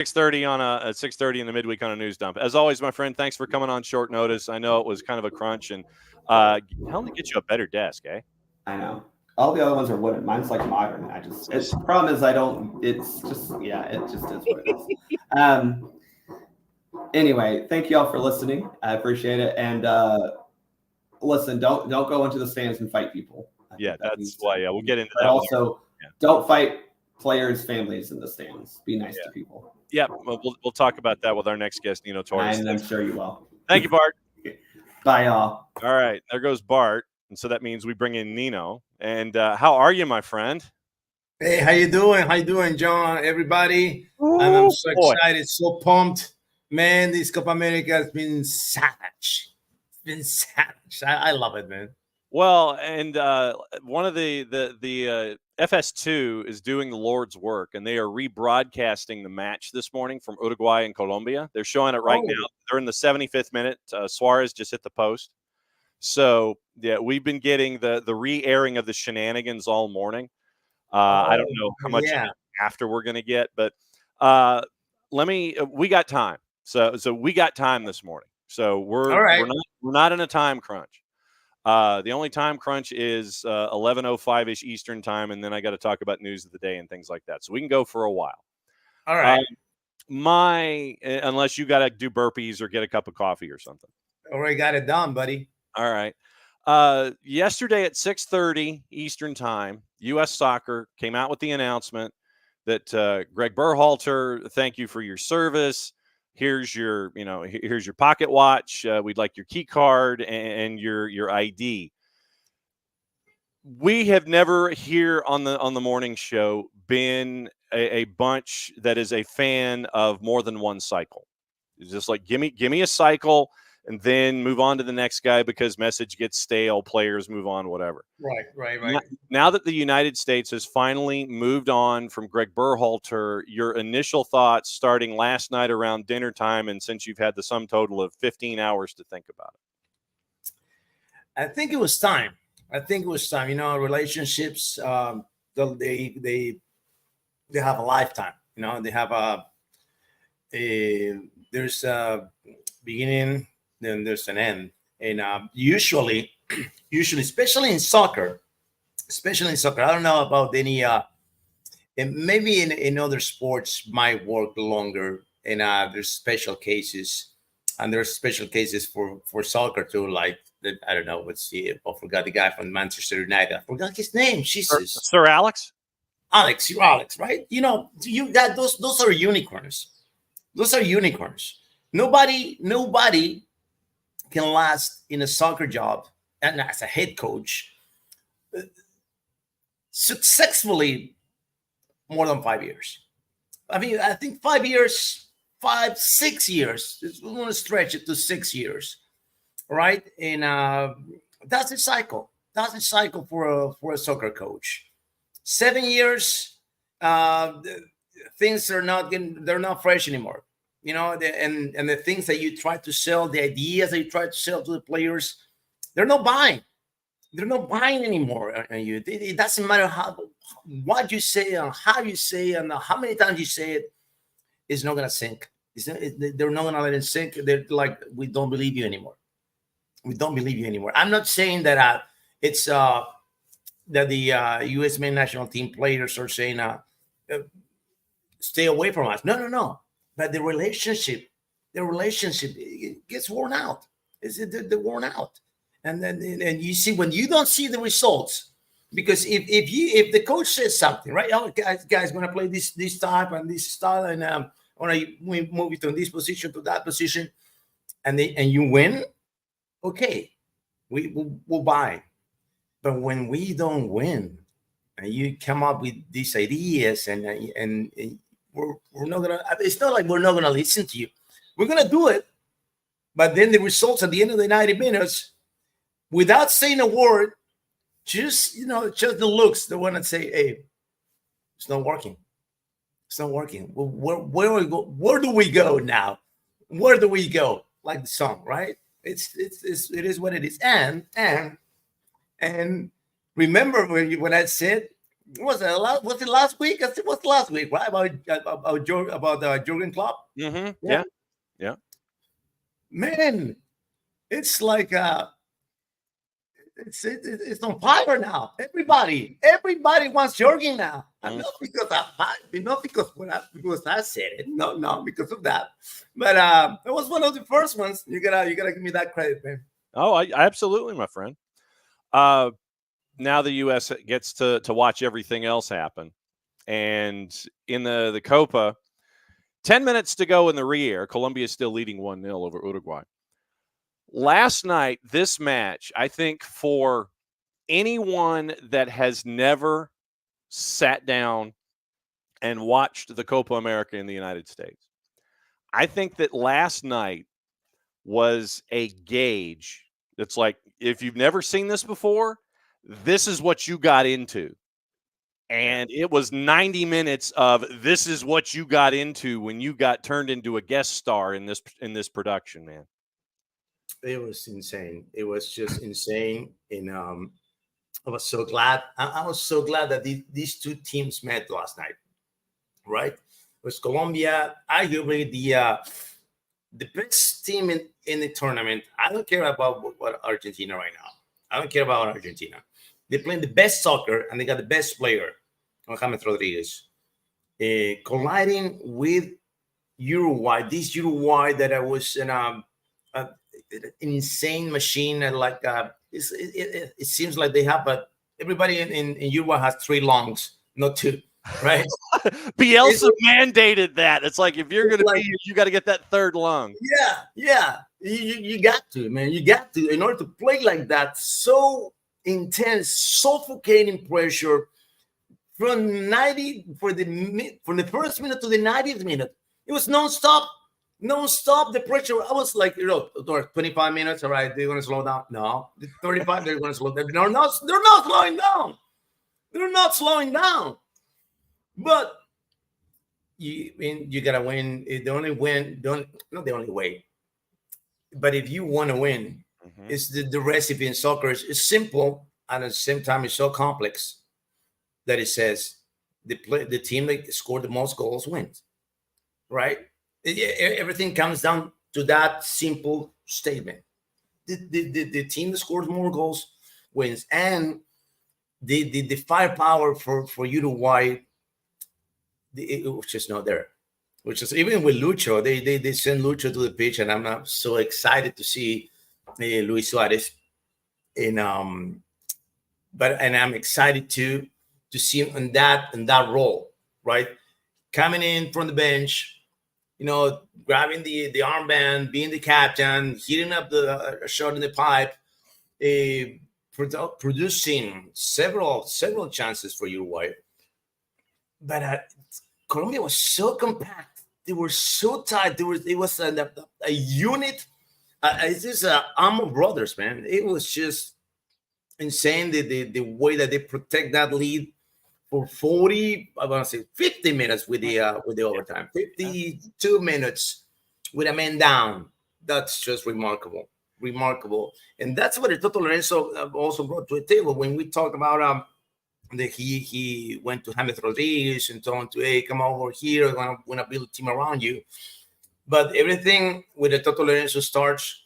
6:30 on at 6:30 in the midweek on a news dump. As always, my friend, thanks for coming on short notice. I know it was kind of a crunch, and hell, to get you a better desk, eh? I know. All the other ones are wooden. Mine's like modern. The problem is I don't. It's just it just is what it is. Anyway, thank you all for listening. I appreciate it. And listen, don't go into the stands and fight people. Yeah, that's why. Yeah, we'll get into but that. But also, don't fight players' families in the stands. Be nice to people. Yeah, we'll talk about that with our next guest, Nino Torres. And I'm sure you will. Thank you, Bart. Bye, y'all. All right, there goes Bart, and so that means we bring in Nino. And how are you, my friend? Hey, how you doing? How you doing, John? Everybody? And I'm so excited, so pumped. Man, this Copa America has been savage. It's been savage. I love it, man. Well, and one of the FS2 is doing the Lord's work, and they are rebroadcasting the match this morning from Uruguay and Colombia. They're showing it right now. They're in the 75th minute. Suarez just hit the post. So, yeah, we've been getting the re-airing of the shenanigans all morning. I don't know how much after we're going to get, but we got time. So we got time this morning. So we're not in a time crunch. The only time crunch is 11:05-ish Eastern time, and then I got to talk about news of the day and things like that. So we can go for a while. All right. Unless you got to do burpees or get a cup of coffee or something. Already got it done, buddy. All right. Yesterday at 6:30 Eastern time, U.S. Soccer came out with the announcement that Greg Berhalter, thank you for your service. Here's your pocket watch. We'd like your key card and your ID. We have never here on the morning show been a bunch that is a fan of more than one cycle. It's just like give me a cycle and then move on to the next guy because message gets stale, players move on, whatever. Right. Now that the United States has finally moved on from Greg Berhalter, your initial thoughts starting last night around dinner time and since you've had the sum total of 15 hours to think about it. I think it was time. You know, relationships, they have a lifetime. You know, they have there's a beginning, then there's an end. And usually, especially in soccer, I don't know about any, and maybe in other sports might work longer. And there's special cases, and there's special cases for soccer too. Like I don't know. Let's see. I forgot the guy from Manchester United. I forgot his name. Jesus. Sir Alex. Alex, right? You know, you got those are unicorns. Those are unicorns. Nobody can last in a soccer job and as a head coach successfully more than 5 years. I mean, I think 5 years, 6 years. We want to stretch it to 6 years, right? And that's a cycle. That's a cycle for a soccer coach. 7 years, things are they're not fresh anymore. You know, and the things that you try to sell, the ideas that you try to sell to the players, they're not buying. They're not buying anymore. It doesn't matter what you say and how you say and how many times you say it. It's not gonna sink. They're not gonna let it sink. They're like, we don't believe you anymore. We don't believe you anymore. I'm not saying that it's that the U.S. men's national team players are saying stay away from us. No. But the relationship it gets worn out. They're worn out, and you see when you don't see the results, because if the coach says something, right? Oh, guys, going to play this type and this style, and we move it from this position to that position, and you win, okay, we'll buy. But when we don't win, and you come up with these ideas and we're not gonna. It's not like we're not gonna listen to you. We're gonna do it, but then the results at the end of the 90 minutes, without saying a word, just the looks, the one that say, "Hey, it's not working. It's not working." Well, where do we go now? Where do we go? Like the song, right? It is what it is. And remember when I said Was it last week? It was last week, right? About Jurgen Klopp. Mm-hmm. Yeah. Yeah. Man, it's like it's on fire now. Everybody wants Jurgen now. And not because I said it. No, because of that. But it was one of the first ones. You gotta give me that credit, man. Oh, absolutely, my friend. Now the U.S. gets to watch everything else happen, and in the Copa, 10 minutes to go in the re-air. Colombia is still leading 1-0 over Uruguay. Last night, this match, I think for anyone that has never sat down and watched the Copa America in the United States, I think that last night was a gauge. It's like, if you've never seen this before, this is what you got into. And it was 90 minutes of this is what you got into when you got turned into a guest star in this production, man. It was insane. It was just insane. And I was so glad. I was so glad that these two teams met last night. Right? It was Colombia, arguably the best team in the tournament. I don't care about what Argentina right now. I don't care about Argentina. They're playing the best soccer, and they got the best player, James Rodriguez, colliding with Uruguay. This Uruguay that I was an insane machine, and like it seems like they have, but everybody in Uruguay has 3 lungs, not 2. Right? Bielsa mandated that. It's like, if you're going to be, you got to get that 3rd lung. Yeah. You got to, man. You got to, in order to play like that, so intense, suffocating pressure from the first minute to the 90th minute. It was nonstop. The pressure. I was like, 25 minutes. All right, they're going to slow down. No, the 35. They're going to slow down. They're not slowing down. They're not slowing down. But you gotta win. Not the only way. But if you want to win, it's the recipe in soccer is simple, and at the same time it's so complex that it says the team that scored the most goals wins. Right? Everything comes down to that simple statement. The team that scores more goals wins, and the firepower for Uruguay. It was just not there. Which is, even with Lucho, they send Lucho to the pitch, and I'm not so excited to see Luis Suarez. And I'm excited to see him in that role, right? Coming in from the bench, grabbing the armband, being the captain, heating up the shot in the pipe, producing several chances for Uruguay. But Colombia was so compact. They were so tight. It was a unit. It's just Amo brothers, man. It was just insane the way that they protect that lead for 40. I want to say 50 minutes with the overtime. 52 minutes with a man down. That's just remarkable, and that's what Toto Lorenzo also brought to the table when we talk about that he went to James Rodriguez and told him to, hey, come over here, I'm gonna build a team around you. But everything with the Toto Lorenzo starts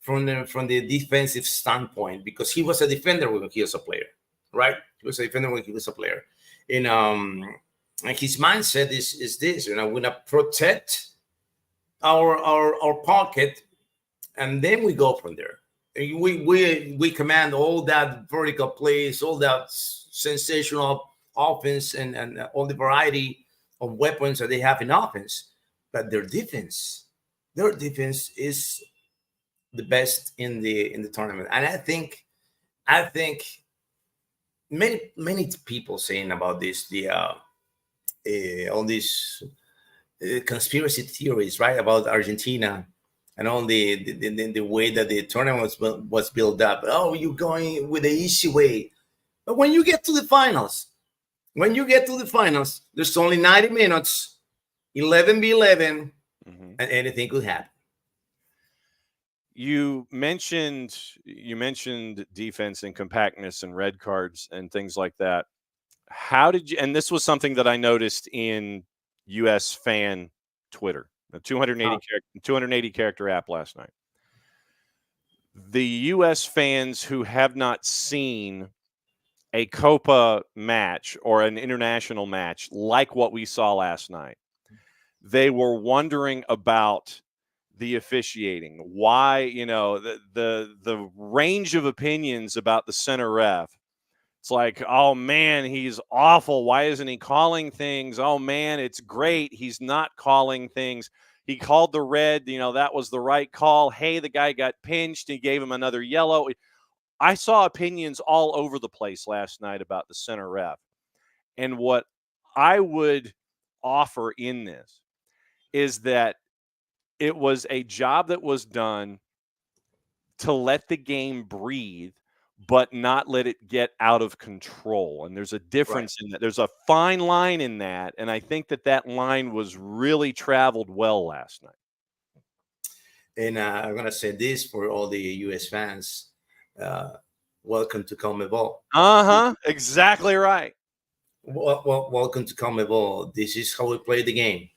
from the defensive standpoint, because he was a defender when he was a player, right? He was a defender when he was a player. And his mindset is this, we're gonna protect our pocket, and then we go from there. We command all that vertical plays, all that sensational offense, and all the variety of weapons that they have in offense. But their defense is the best in the tournament. And I think many people saying about this, all these conspiracy theories, right, about Argentina and all the way that the tournament was built up. Oh, you're going with the easy way. But when you get to the finals, there's only 90 minutes, 11v11, and anything could happen. You mentioned defense and compactness and red cards and things like that. how did you? And this was something that I noticed in U.S. fan Twitter, the 280 character app last night. The U.S. fans who have not seen a Copa match or an international match like what we saw last night, they were wondering about the officiating. Why, the range of opinions about the center ref. It's like, oh man, he's awful. Why isn't he calling things? Oh man, it's great. He's not calling things. He called the red, that was the right call. Hey, the guy got pinched. He gave him another yellow. I saw opinions all over the place last night about the center ref. And what I would offer in this is that it was a job that was done to let the game breathe, but not let it get out of control. And there's a difference in that. There's a fine line in that. And I think that line was really traveled well last night. And I'm going to say this for all the U.S. fans. Welcome to CONMEBOL. Exactly right. Well, welcome to CONMEBOL. This is how we play the game.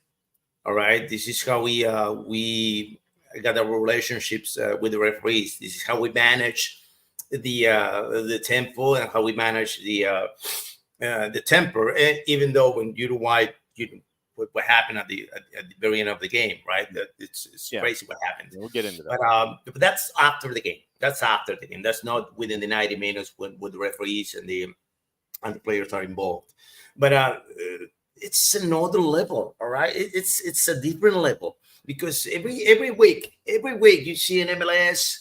All right. This is how we got our relationships with the referees. This is how we manage the tempo and how we manage the temper. Even though when Uruguay, what happened at the very end of the game, right? It's crazy what happened. We'll get into that. But that's after the game. That's not within the 90 minutes when the referees and the players are involved. But it's another level, all right? It's a different level because every week you see in MLS,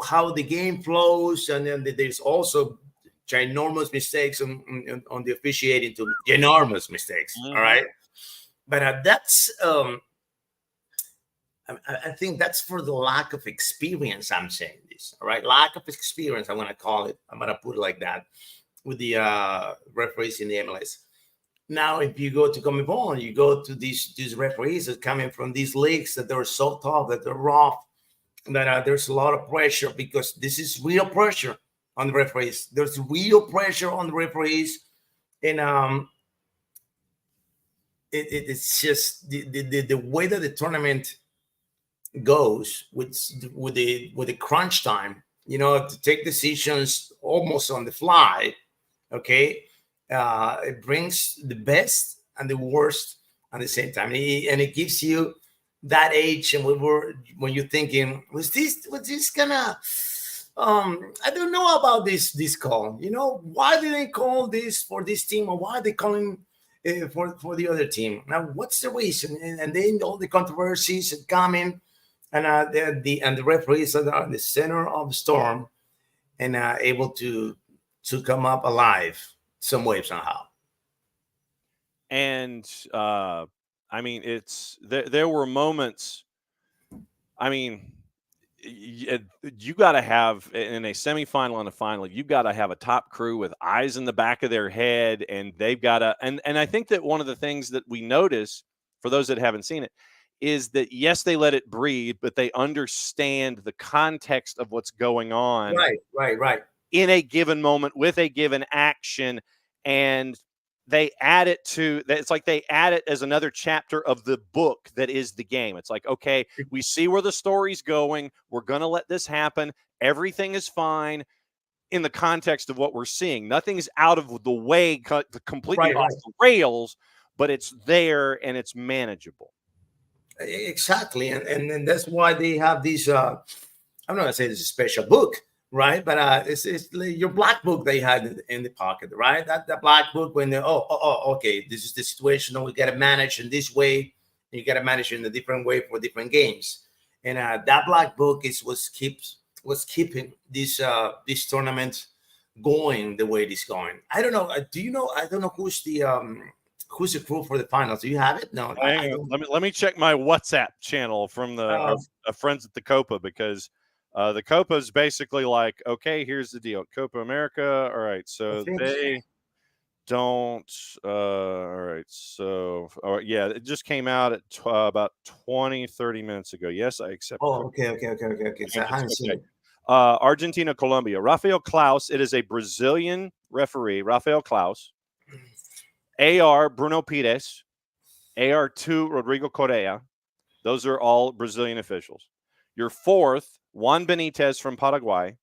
how the game flows, and then there's also ginormous mistakes on the officiating, to ginormous mistakes, all right? But that's I think that's for the lack of experience. I'm saying this, all right? Lack of experience, I'm going to call it. I'm going to put it like that with the referees in the MLS. Now, if you go to CONMEBOL, you go to these referees that coming from these leagues that they're so tough, that they're rough, that there's a lot of pressure because this is real pressure on the referees. There's real pressure on the referees, and it's just the way that the tournament goes with the crunch time, to take decisions almost on the fly. Okay, it brings the best and the worst at the same time, and it gives you that age. And when you're thinking, was this gonna? I don't know about this call. Why did they call this for this team, or why are they calling for the other team? Now, what's the reason? And then all the controversies are coming, and the referees are in the center of the storm, and able to come up alive some way somehow. And I mean, there were moments. I mean, you got to have in a semifinal and a final, you got to have a top crew with eyes in the back of their head, and they've got to. And I think that one of the things that we notice, for those that haven't seen it, is that yes, they let it breathe, but they understand the context of what's going on. Right. In a given moment with a given action, and they add it to that. It's like they add it as another chapter of the book that is the game. It's like, okay, we see where the story's going. We're going to let this happen. Everything is fine in the context of what we're seeing. Nothing's out of the way, completely off the rails, but it's there and it's manageable. Exactly. And that's why they have these, I'm not going to say it's a special book, right? But it's your black book they had in the pocket, right? That black book when they, okay, this is the situation. We got to manage in this way. You got to manage in a different way for different games. And that black book was keeping this tournament going the way it is going. I don't know. Do you know? I don't know who's the crew for the finals. Do you have it? No. Let me check my WhatsApp channel from our friends at the Copa, because the Copa is basically like, okay, here's the deal. Copa America. All right. So they don't. All right. So, yeah, it just came out at about 30 minutes ago. Yes, I accept. Oh, okay. So I haven't seen it. Argentina, Colombia. Rafael Klaus. It is a Brazilian referee, Rafael Klaus. AR, Bruno Pires. AR2, Rodrigo Correa. Those are all Brazilian officials. Your fourth, Juan Benitez from Paraguay.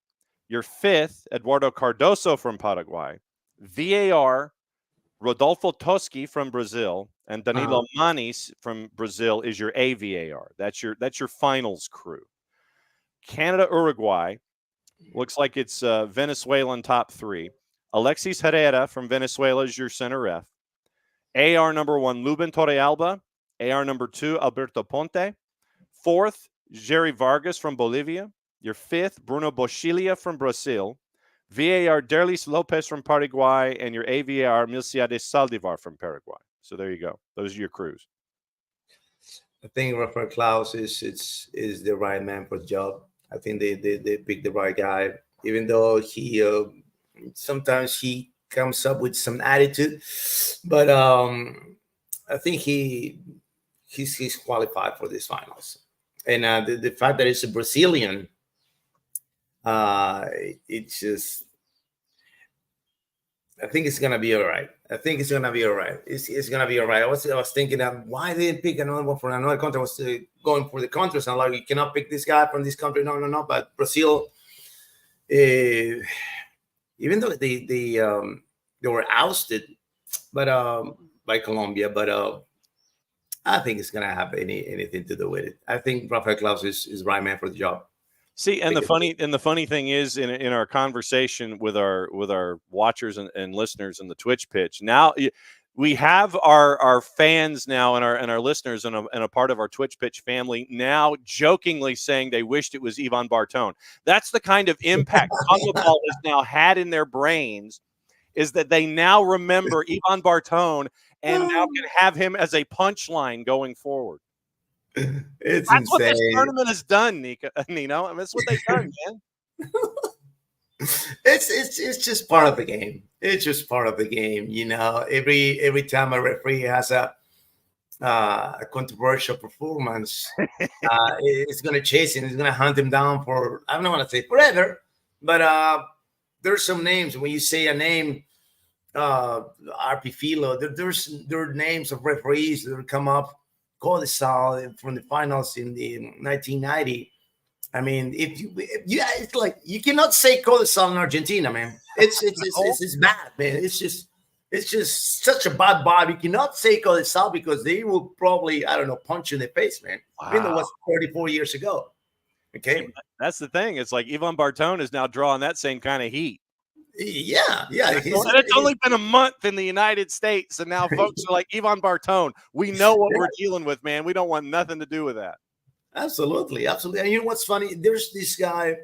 Your fifth, Eduardo Cardoso from Paraguay. VAR, Rodolfo Toschi from Brazil, and Danilo Manis from Brazil is your AVAR. That's your finals crew. Canada, Uruguay. Looks like it's Venezuelan top three. Alexis Herrera from Venezuela is your center ref. AR number 1, Luben Torrealba. AR number 2, Alberto Ponte. Fourth, Jerry Vargas from Bolivia. Your fifth, Bruno Boschilia from Brazil. VAR, Derlis Lopez from Paraguay. And your AVAR, Milciades Saldivar from Paraguay. So there you go. Those are your crews. I think Rafael Klaus is the right man for the job. I think they picked the right guy, even though he sometimes he comes up with some attitude, but I think he's qualified for these finals. And the fact that it's a Brazilian, it's just, I think it's gonna be all right. I think it's gonna be all right. It's gonna be all right. I was thinking that why they didn't pick another one from another country. I was going for the countries. I'm like, you cannot pick this guy from this country. No. But Brazil, even though they were ousted, but by Colombia, but I think it's gonna have anything to do with it. I think Rafael Klaus is right man for the job. See, and the funny thing is, in our conversation with our watchers and listeners in the Twitch pitch, now we have our fans now and our listeners and a part of our Twitch pitch family now jokingly saying they wished it was Ivan Bartone. That's the kind of impact CONMEBOL has now had in their brains, is that they now remember Ivan Bartone and now can have him as a punchline going forward. That's insane. What this tournament has done, Nino. I mean, that's what they've done, man. It's just part of the game. It's just part of the game. You know, every time a referee has a controversial performance, it's gonna chase him. It's gonna hunt him down for, I don't want to say forever, but there's some names. When you say a name, RP Filo, there are names of referees that come up. Codesal from the finals in the 1990. I mean, it's like you cannot say Codesal in Argentina, man. It's bad, man. It's just such a bad vibe. You cannot say Codesal because they will probably, I don't know, punch you in the face, man. Wow. Even though it was 34 years ago. Okay, that's the thing. It's like Ivan Bartone is now drawing that same kind of heat. Yeah. And it's only been a month in the United States, and now folks are like, Ivan Bartone, we know what we're dealing with, man. We don't want nothing to do with that. Absolutely. And you know what's funny? There's this guy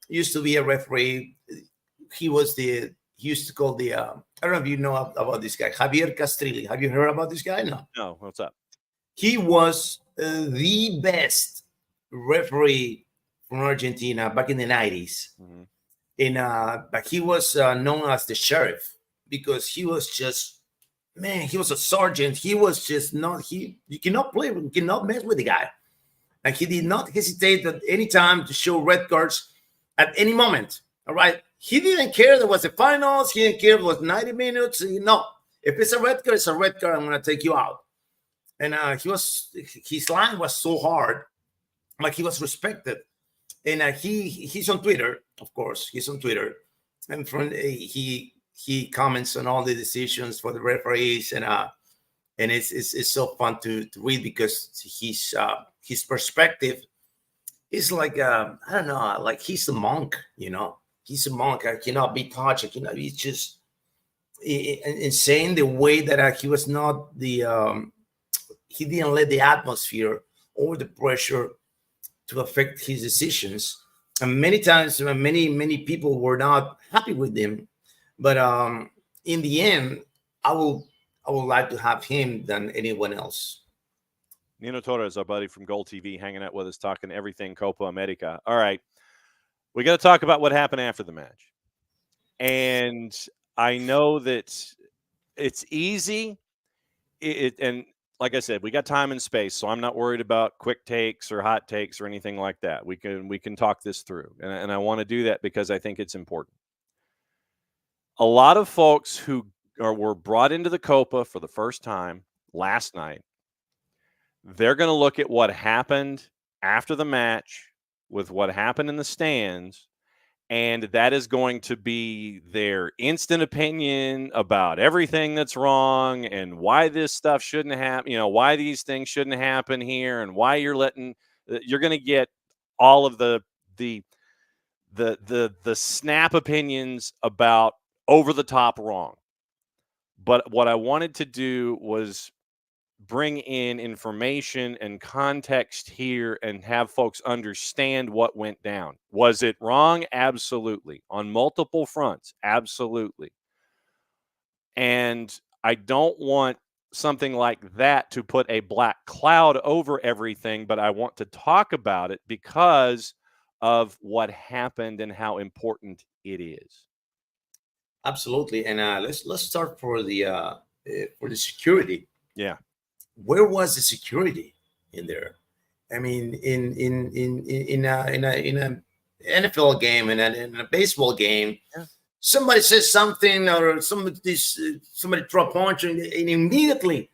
used to be a referee. He used to call the I don't know if you know about this guy, Javier Castrilli. Have you heard about this guy? No. What's up? He was the best referee from Argentina back in the 90s. Mm-hmm. But he was known as the sheriff because he was just, man, he was a sergeant. He was just you cannot play with him, you cannot mess with the guy. And he did not hesitate at any time to show red cards at any moment. All right. He didn't care there was the finals. He didn't care if it was 90 minutes. No, if it's a red card, it's a red card. I'm going to take you out. And his line was so hard, like he was respected. And he's on Twitter, of course. He's on Twitter, and he comments on all the decisions for the referees, and it's so fun to read because his perspective is like I don't know, like he's a monk, you know. He's a monk. I cannot be touched. I cannot. He's just insane the way that he was not the he didn't let the atmosphere or the pressure to affect his decisions. And many times, many people were not happy with him. But in the end, I would like to have him than anyone else. Nino Torres, our buddy from Gold TV, hanging out with us, talking everything Copa America. All right. We got to talk about what happened after the match. And I know that it's easy. And like I said, we got time and space, so I'm not worried about quick takes or hot takes or anything like that. We can talk this through, and I want to do that because I think it's important. A lot of folks who were brought into the Copa for the first time last night. They're going to look at what happened after the match with what happened in the stands, and that is going to be their instant opinion about everything that's wrong and why this stuff shouldn't happen, why these things shouldn't happen here, and why you're going to get all of the snap opinions about over the top wrong. But what I wanted to do was bring in information and context here and have folks understand what went down. Was it wrong? Absolutely. On multiple fronts? Absolutely. And I don't want something like that to put a black cloud over everything, but I want to talk about it because of what happened and how important it is. Absolutely. And let's start for the security. Yeah. Where was the security in there? I mean, in a NFL game and in a baseball game, yeah. Somebody says something or somebody throw a punch, and immediately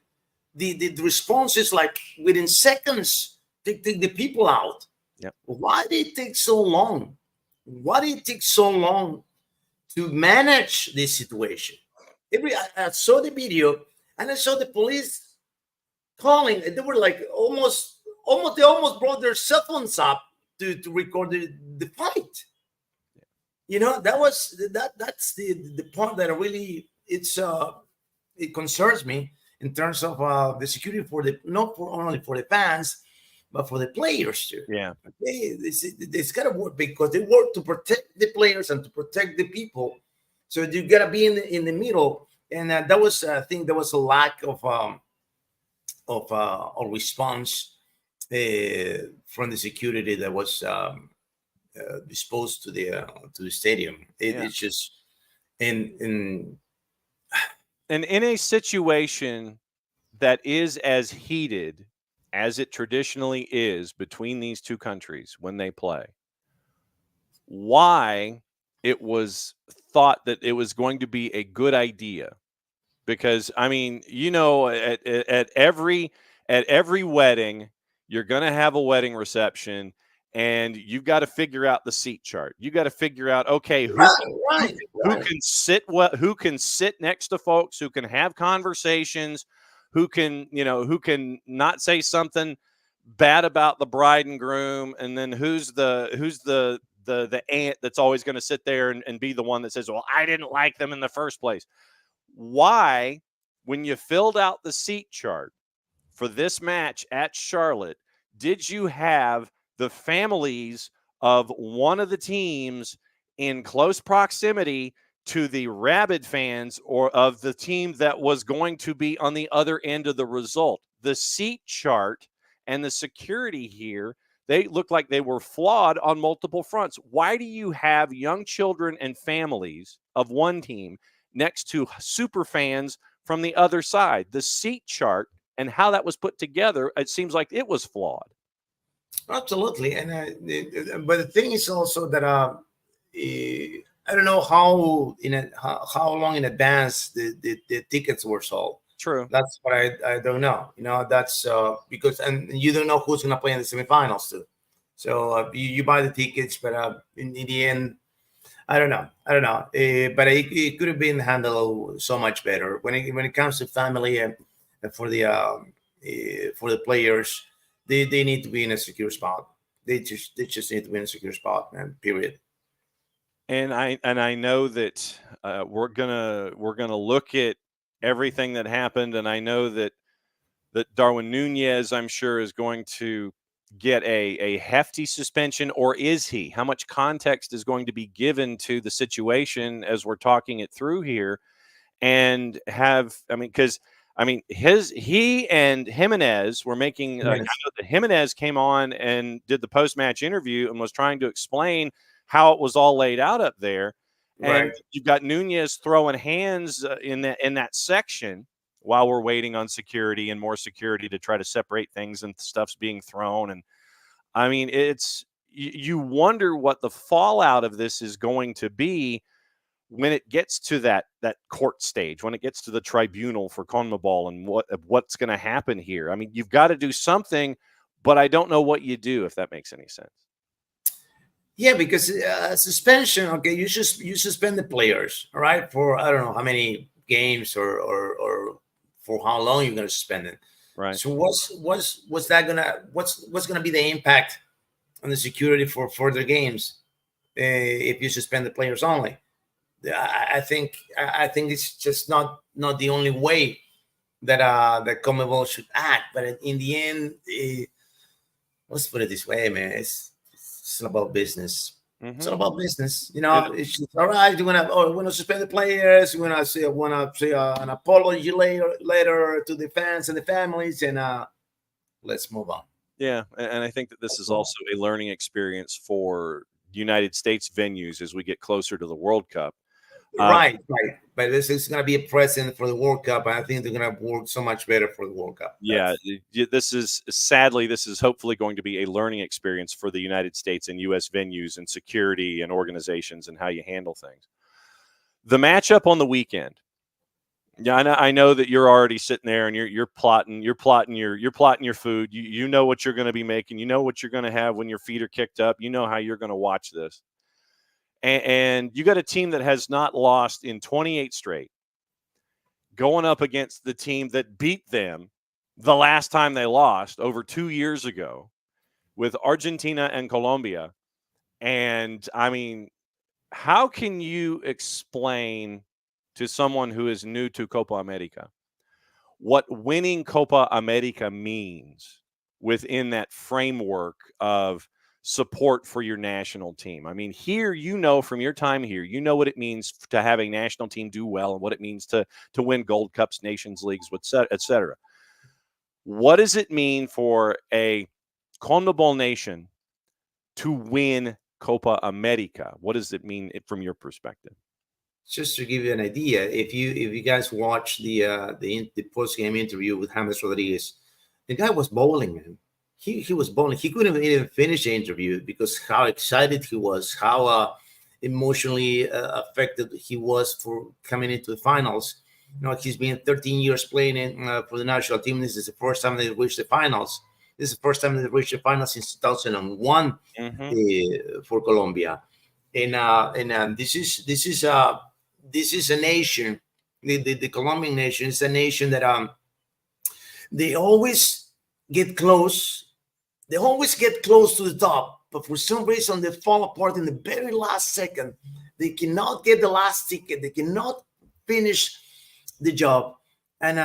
the response is like within seconds take the people out. Yep. Why did it take so long? Why did it take so long to manage this situation? I saw the video and I saw the police calling, and they were like almost brought their cell phones up to record the fight. That's the part that really it concerns me in terms of the security not only for the fans but for the players too. Yeah, it's got to work because they work to protect the players and to protect the people. So you got to be in the middle, and that was I think there was a lack of a response from the security that was disposed to the stadium. It's just in a situation that is as heated as it traditionally is between these two countries when they play, why it was thought that it was going to be a good idea. Because I mean, at every wedding, you're going to have a wedding reception, and you've got to figure out the seat chart. You got to figure out, okay, who can sit next to folks, who can have conversations, who can not say something bad about the bride and groom, and then who's the aunt that's always going to sit there and be the one that says, well, I didn't like them in the first place. Why, when you filled out the seat chart for this match at Charlotte, did you have the families of one of the teams in close proximity to the rabid fans or of the team that was going to be on the other end of the result? The seat chart and the security here, they look like they were flawed on multiple fronts. Why do you have young children and families of one team next to super fans from the other side? The seat chart and how that was put together, it seems like it was flawed. Absolutely. And but the thing is also that I don't know how long in advance the tickets were sold. True. That's what I don't know. That's because, and you don't know who's going to play in the semifinals too. So you buy the tickets, but in the end, I don't know. But it could have been handled so much better when it comes to family and for the players. They need to be in a secure spot. They just need to be in a secure spot, man. Period. And I know that we're gonna look at everything that happened, and I know that Darwin Nunez, I'm sure, is going to get a hefty suspension, or is he? How much context is going to be given to the situation as we're talking it through here? And he and Jimenez were making. I know that Jimenez came on and did the post-match interview and was trying to explain how it was all laid out up there. And right. You've got Nunez throwing hands in that section while we're waiting on security and more security to try to separate things, and stuff's being thrown. And I mean, you wonder what the fallout of this is going to be when it gets to that court stage, when it gets to the tribunal for CONMEBOL and what's going to happen here, I mean, you've got to do something, but I don't know what you do, if that makes any sense. Yeah, because suspension. Okay, you suspend the players, all right, for I don't know how many games or for how long you're going to suspend it. Right. So what's gonna be the impact on the security for further games if you suspend the players only? I think it's just not the only way that CONMEBOL should act. But in the end, let's put it this way, man. It's about business. Mm-hmm. It's all about business. You know, it's just, all right. We're gonna suspend the players. We're gonna say an apology later to the fans and the families, and let's move on. Yeah, and I think that this is also a learning experience for United States venues as we get closer to the World Cup. Right. But this is going to be a precedent for the World Cup. I think they're going to work so much better for the World Cup. Yeah, this is hopefully going to be a learning experience for the United States and U.S. venues and security and organizations and how you handle things. The matchup on the weekend. Yeah, I know that you're already sitting there and you're plotting your food. You know what you're going to be making. You know what you're going to have when your feet are kicked up. You know how you're going to watch this. And you got a team that has not lost in 28 straight, going up against the team that beat them the last time they lost over 2 years ago with Argentina and Colombia. And I mean, how can you explain to someone who is new to Copa America what winning Copa America means within that framework of support for your national team? I mean, here, from your time here, you know what it means to have a national team do well and what it means to win Gold Cups, Nations Leagues, et cetera. What does it mean for a CONMEBOL nation to win Copa America? What does it mean from your perspective? Just to give you an idea, if you guys watch the post-game interview with James Rodriguez, the guy was bowling, man. He was bowling. He couldn't even finish the interview because how excited he was, how emotionally affected he was for coming into the finals. You know, he's been 13 years playing for the national team. This is the first time they reached the finals. This is the first time they reached the finals since 2001 for Colombia. And this is a nation, the Colombian nation is a nation that they always get close. They always get close to the top, but for some reason they fall apart in the very last second. They cannot get the last ticket. They cannot finish the job, and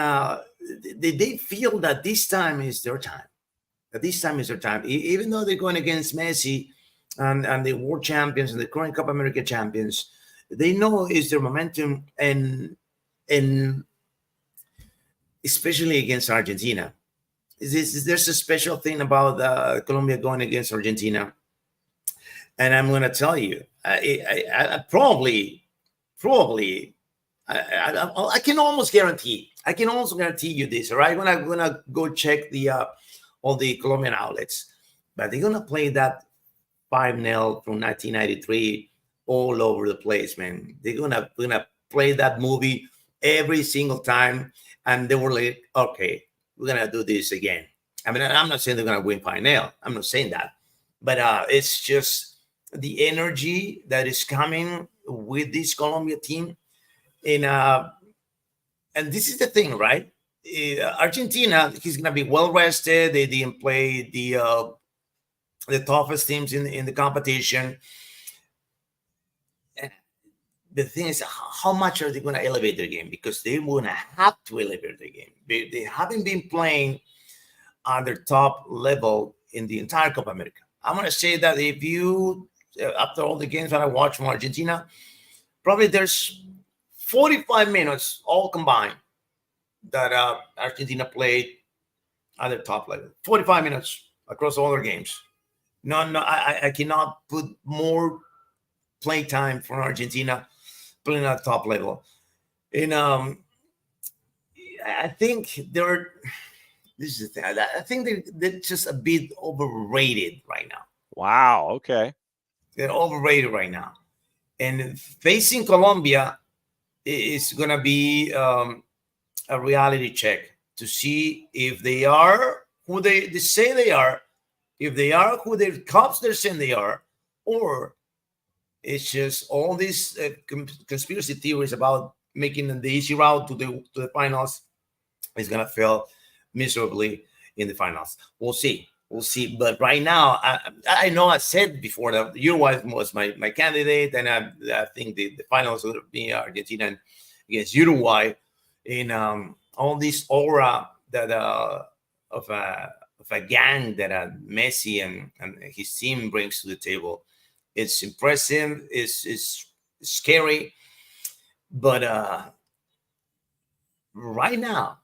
they feel that this time is their time. That this time is their time, even though they're going against Messi and the world champions and the current Copa America champions. They know it's their momentum, and especially against Argentina. There's a special thing about Colombia going against Argentina, and I'm going to tell you, I probably, I can almost guarantee. I can also guarantee you this. All right, I'm gonna go check all the Colombian outlets, but they're gonna play that 5-0 from 1993 all over the place, man. They're gonna play that movie every single time, and they were like, okay, we're gonna do this again. I mean, I'm not saying they're gonna win 5-0. I'm not saying that, but it's just the energy that is coming with this Colombia team, and this is the thing, right? Argentina, he's gonna be well rested. They didn't play the toughest teams in the competition. The thing is, how much are they going to elevate their game? Because they're going to have to elevate their game. They haven't been playing on their top level in the entire Copa America. I'm going to say that if you, after all the games that I watched from Argentina, probably there's 45 minutes all combined that Argentina played at their top level. 45 minutes across all their games. No, I cannot put more play time for Argentina playing at top level. And I think this is the thing. I think they're just a bit overrated right now. Wow. Okay. They're overrated right now. And facing Colombia is going to be a reality check to see if they are who they say they are, if they are who their cops they're saying they are, or it's just all these conspiracy theories about making the easy route to the finals is going to fail miserably in the finals. We'll see. We'll see. But right now, I know I said before that Uruguay was my candidate, and I think the finals will be Argentina against Uruguay in all this aura that of a gang that Messi and his team brings to the table. It's impressive. It's scary, but right now,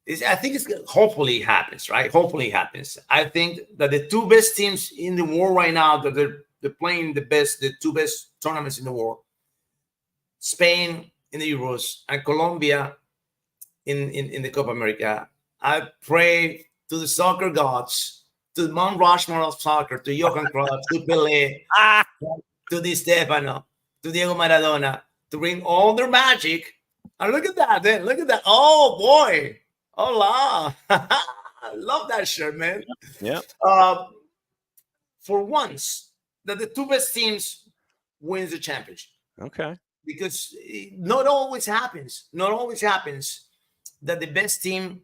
I think it's hopefully it happens, right? Hopefully it happens. I think that the two best teams in the world right now, that they're playing the two best tournaments in the world, Spain in the Euros and Colombia in the Copa America. I pray to the soccer gods, to the Mount Rushmore of soccer, to Johan Cruyff, to Pelé, to Di Stefano, to Diego Maradona, to bring all their magic. And look at that, man. Look at that. Oh, boy. Hola. I love that shirt, man. Yeah. For once, that the two best teams wins the championship. Okay. Because not always happens. Not always happens that the best team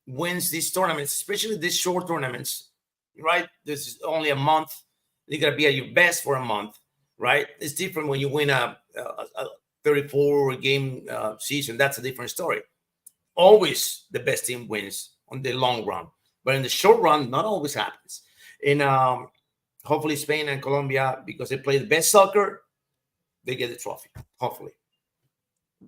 wins these tournaments, especially these short tournaments, right? This is only a month. You got to be at your best for a month, right? It's different when you win a 34-game season. That's a different story. Always the best team wins on the long run, but in the short run, not always happens. And hopefully Spain and Colombia, because they play the best soccer, they get the trophy, hopefully.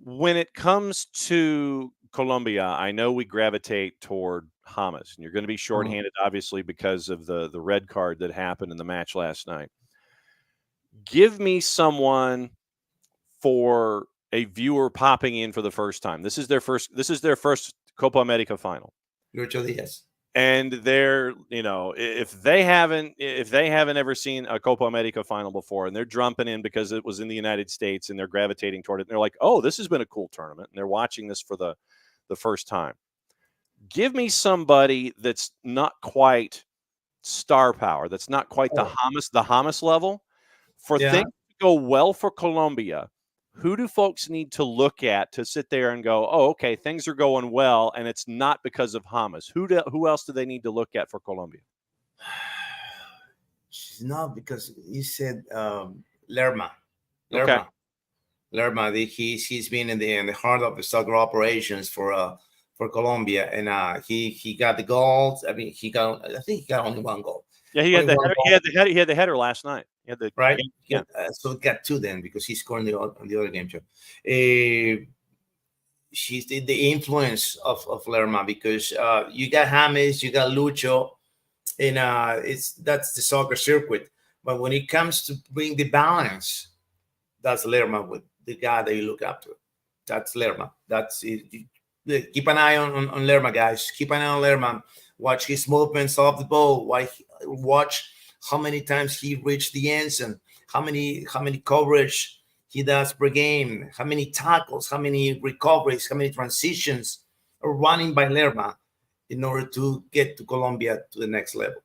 When it comes to Colombia, I know we gravitate toward James, and you're going to be shorthanded, obviously, because of the red card that happened in the match last night. Give me someone for a viewer popping in for the first time. This is their first Copa America final. Lucho Diaz. And they're, if they haven't ever seen a Copa America final before, and they're jumping in because it was in the United States and they're gravitating toward it, and they're like, oh, this has been a cool tournament, and they're watching this for the first time. Give me somebody that's not quite star power, that's not quite the James level. For things to go well for Colombia, who do folks need to look at to sit there and go, oh, okay, things are going well, and it's not because of James? Who else do they need to look at for Colombia? No, because you said Lerma. Okay. Lerma, he's been in the heart of the soccer operations for Colombia, and he got the goals. I think he got only one goal. Yeah, he had the header last night. Right. So it got two then, because he scored on the other game too. She's the influence of Lerma, because you got James, you got Lucho, and that's the soccer circuit. But when it comes to bring the balance, that's Lerma, with the guy that you look up to. That's Lerma. That's it. Keep an eye on Lerma, guys. Keep an eye on Lerma. Watch his movements off the ball. Watch how many times he reached the end zone, how many coverage he does per game, how many tackles, how many recoveries, how many transitions are running by Lerma in order to get to Colombia to the next level.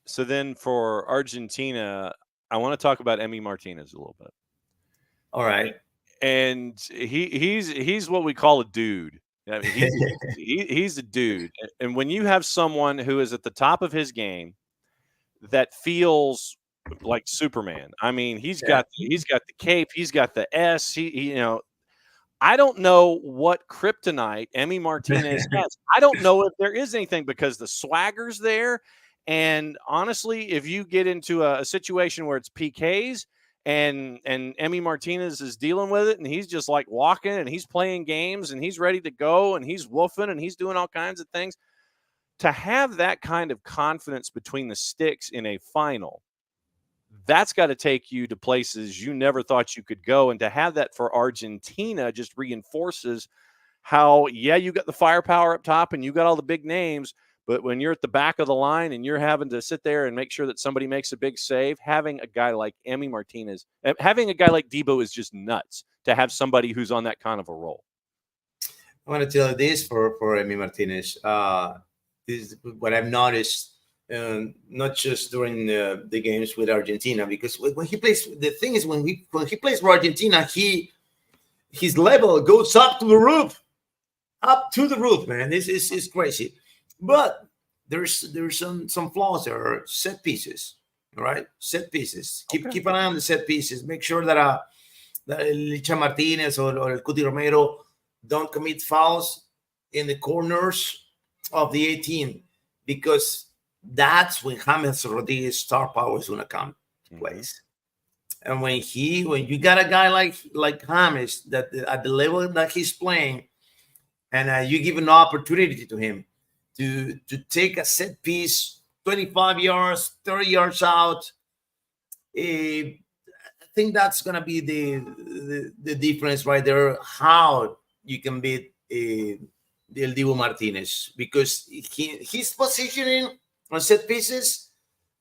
So then for Argentina, I want to talk about Emi Martinez a little bit. All right. And he's what we call a dude. I mean, he's a dude. And when you have someone who is at the top of his game that feels like Superman, I mean, he's got the cape, he's got the S. I don't know what kryptonite Emi Martinez has. I don't know if there is anything, because the swagger's there. And honestly, if you get into a situation where it's PKs and Emi Martinez is dealing with it, and he's just like walking and he's playing games and he's ready to go and he's woofing and he's doing all kinds of things, to have that kind of confidence between the sticks in a final, that's got to take you to places you never thought you could go. And to have that for Argentina just reinforces how, you got the firepower up top and you got all the big names, But when you're at the back of the line and you're having to sit there and make sure that somebody makes a big save, having a guy like Emi Martinez, having a guy like Debo is just nuts to have somebody who's on that kind of a role. I want to tell you this for Emi Martinez. This is what I've noticed, not just during the games with Argentina, because when he plays, the thing is when he plays for Argentina, his level goes up to the roof, man. This is crazy. But there's some flaws. There are set pieces, all right? Set pieces. Keep an eye on the set pieces. Make sure that Licha Martinez or El Cuti Romero don't commit fouls in the corners of the 18, because that's when James Rodriguez's star power is going to come to place. And when you got a guy like James that at the level that he's playing, and you give an opportunity to him to take a set piece 25 yards, 30 yards out, I think that's going to be the difference right there, how you can beat El Dibu Martinez, because his positioning on set pieces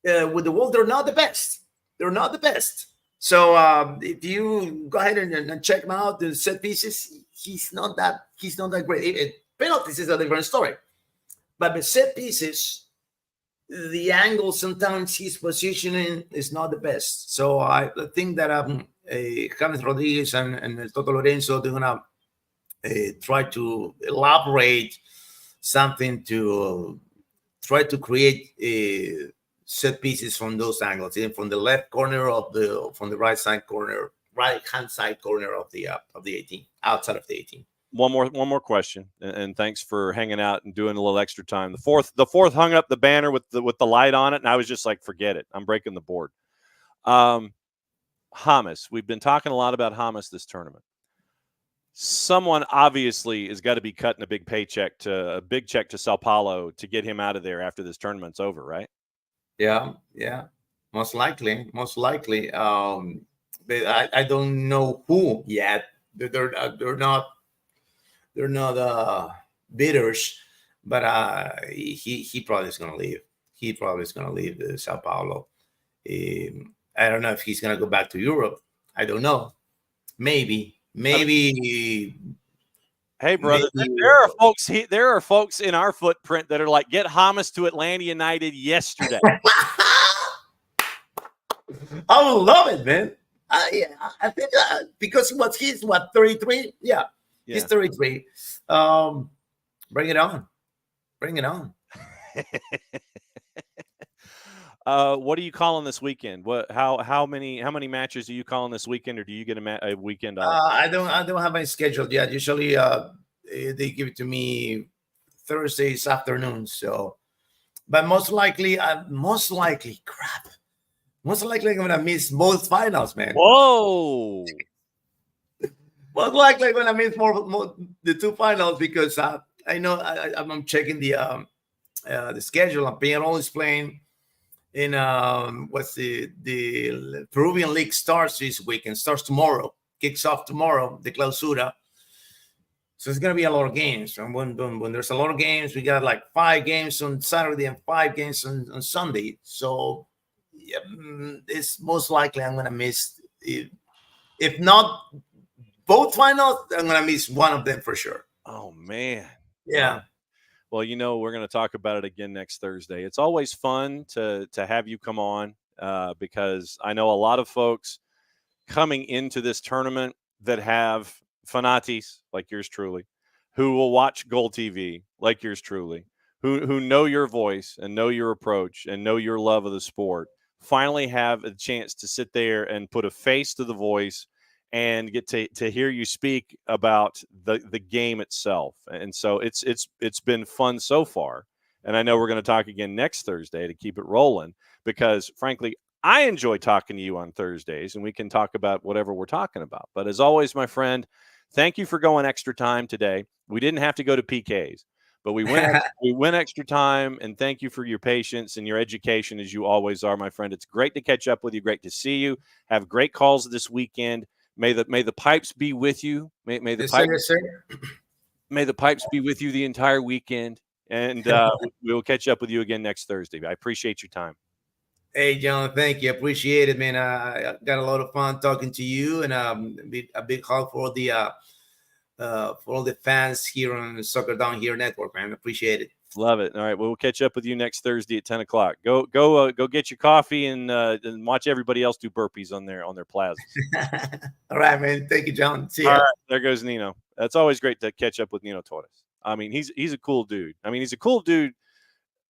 with the Wolves, they're not the best. They're not the best. So if you go ahead and check him out, the set pieces, he's not that great. Penalties is a different story. But the set pieces, the angle sometimes his positioning is not the best. So I think that James Rodriguez and Toto Lorenzo, they're gonna try to elaborate something to try to create set pieces from those angles, from the left corner from the right hand side corner of the 18, outside of the 18. One more question, and thanks for hanging out and doing a little extra time. The fourth hung up the banner with the light on it, and I was just like, forget it, I'm breaking the board. James, we've been talking a lot about James this tournament. Someone obviously has got to be cutting a big check to Sao Paulo to get him out of there after this tournament's over, right? Yeah, most likely. But I don't know who yet. They're not bidders, but he probably is going to leave. He probably is going to leave Sao Paulo. I don't know if he's going to go back to Europe. I don't know. Maybe. Hey, brother, there are folks in our footprint that are like, get James to Atlanta United yesterday. I would love it, man. I think because he's 33? Yeah, he's 33. Bring it on. What are you calling this weekend? How many matches are you calling this weekend, or do you get a weekend off? I don't have my schedule yet. Usually, they give it to me Thursdays afternoons. So, but most likely, I'm gonna miss both finals, man. Whoa! Most likely, I'm gonna miss more the two finals, because I know I'm checking the schedule. And Peñarol is playing in what's the Peruvian League starts this weekend. Starts tomorrow. Kicks off tomorrow. The Clausura. So it's gonna be a lot of games. And when there's a lot of games, we got like 5 games on Saturday and 5 games on Sunday. So yeah, it's most likely I'm gonna miss. If not both finals, I'm gonna miss one of them for sure. Oh man. Yeah. Well, we're going to talk about it again next Thursday. It's always fun to have you come on because I know a lot of folks coming into this tournament that have fanatis like yours truly, who will watch Goal TV like yours truly, who know your voice and know your approach and know your love of the sport, finally have a chance to sit there and put a face to the voice and get to hear you speak about the game itself. And so it's been fun so far. And I know we're going to talk again next Thursday to keep it rolling, because frankly, I enjoy talking to you on Thursdays, and we can talk about whatever we're talking about. But as always, my friend, thank you for going extra time today. We didn't have to go to PKs, but we went extra time, and thank you for your patience and your education, as you always are, my friend. It's great to catch up with you. Great to see you. Have great calls this weekend. May the pipes be with you. May the pipes be with you the entire weekend. And we will catch up with you again next Thursday. I appreciate your time. Hey, John, thank you. Appreciate it, man. I got a lot of fun talking to you, and a big hug for all the fans here on Soccer Down Here Network, man. Appreciate it. Love it. All right, well, we'll catch up with you next Thursday at 10 o'clock. Go get your coffee and watch everybody else do burpees on their plazas. All right, man. Thank you, John. See ya. All right, there goes Nino. That's always great to catch up with Nino Torres. I mean, he's a cool dude. I mean, he's a cool dude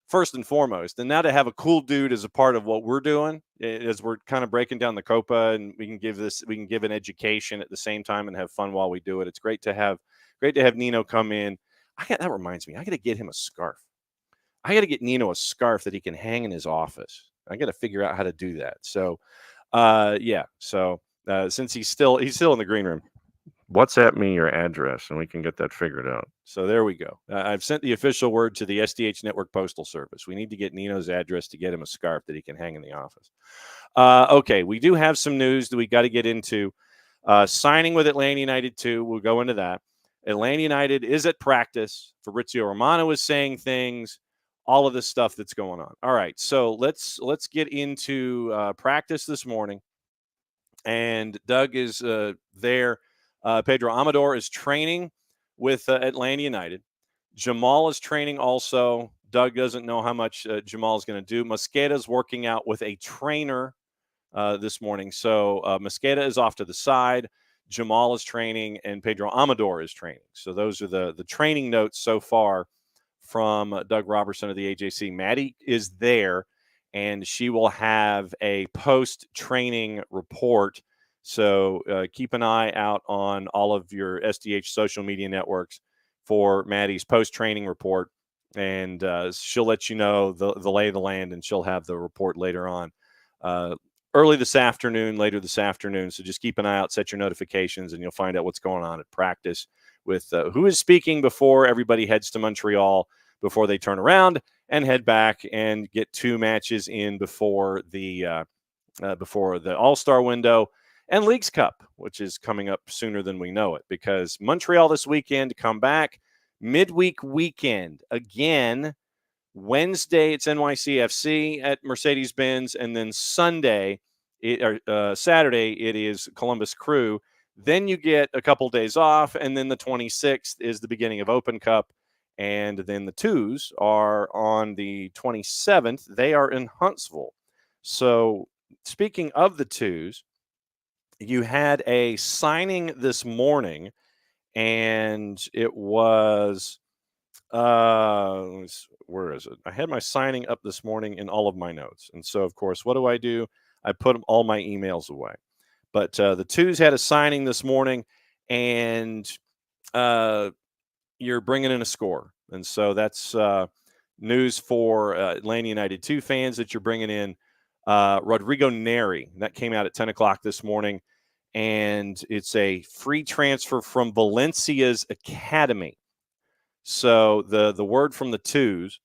first and foremost, and now to have a cool dude as a part of what we're doing, as we're kind of breaking down the Copa, and we can give an education at the same time and have fun while we do it. It's great to have Nino come in. That reminds me, I got to get him a scarf. I got to get Nino a scarf that he can hang in his office. I got to figure out how to do that. So, yeah. So since he's still in the green room, WhatsApp me your address and we can get that figured out. So there we go. I've sent the official word to the SDH Network Postal Service. We need to get Nino's address to get him a scarf that he can hang in the office. Okay, we do have some news that we got to get into. Signing with Atlanta United 2. We'll go into that. Atlanta United is at practice. Fabrizio Romano is saying things. All of this stuff that's going on. All right, so let's get into practice this morning. And Doug is there. Pedro Amador is training with Atlanta United. Jamal is training also. Doug doesn't know how much Jamal is going to do. Mosqueda is working out with a trainer this morning. So Mosqueda is off to the side. Jamal is training, and Pedro Amador is training. So those are the training notes so far from Doug Robertson of the AJC. Maddie is there, and she will have a post-training report. So keep an eye out on all of your SDH social media networks for Maddie's post-training report, and she'll let you know the lay of the land, and she'll have the report later on. Later this afternoon. So just keep an eye out, set your notifications, and you'll find out what's going on at practice with who is speaking before everybody heads to Montreal, before they turn around and head back and get 2 matches in before the All-Star window and Leagues Cup, which is coming up sooner than we know it, because Montreal this weekend, come back, midweek weekend again. Wednesday, it's NYCFC at Mercedes-Benz, and then Saturday, it is Columbus Crew. Then you get a couple days off, and then the 26th is the beginning of Open Cup, and then the twos are on the 27th. They are in Huntsville. So speaking of the twos, you had a signing this morning, and it was where is it? I had my signing up this morning in all of my notes. And so, of course, what do? I put all my emails away. But the twos had a signing this morning, and you're bringing in a score. And so that's news for Atlanta United 2 fans that you're bringing in Rodrigo Neri. That came out at 10 o'clock this morning, and it's a free transfer from Valencia's academy. So the word from the twos,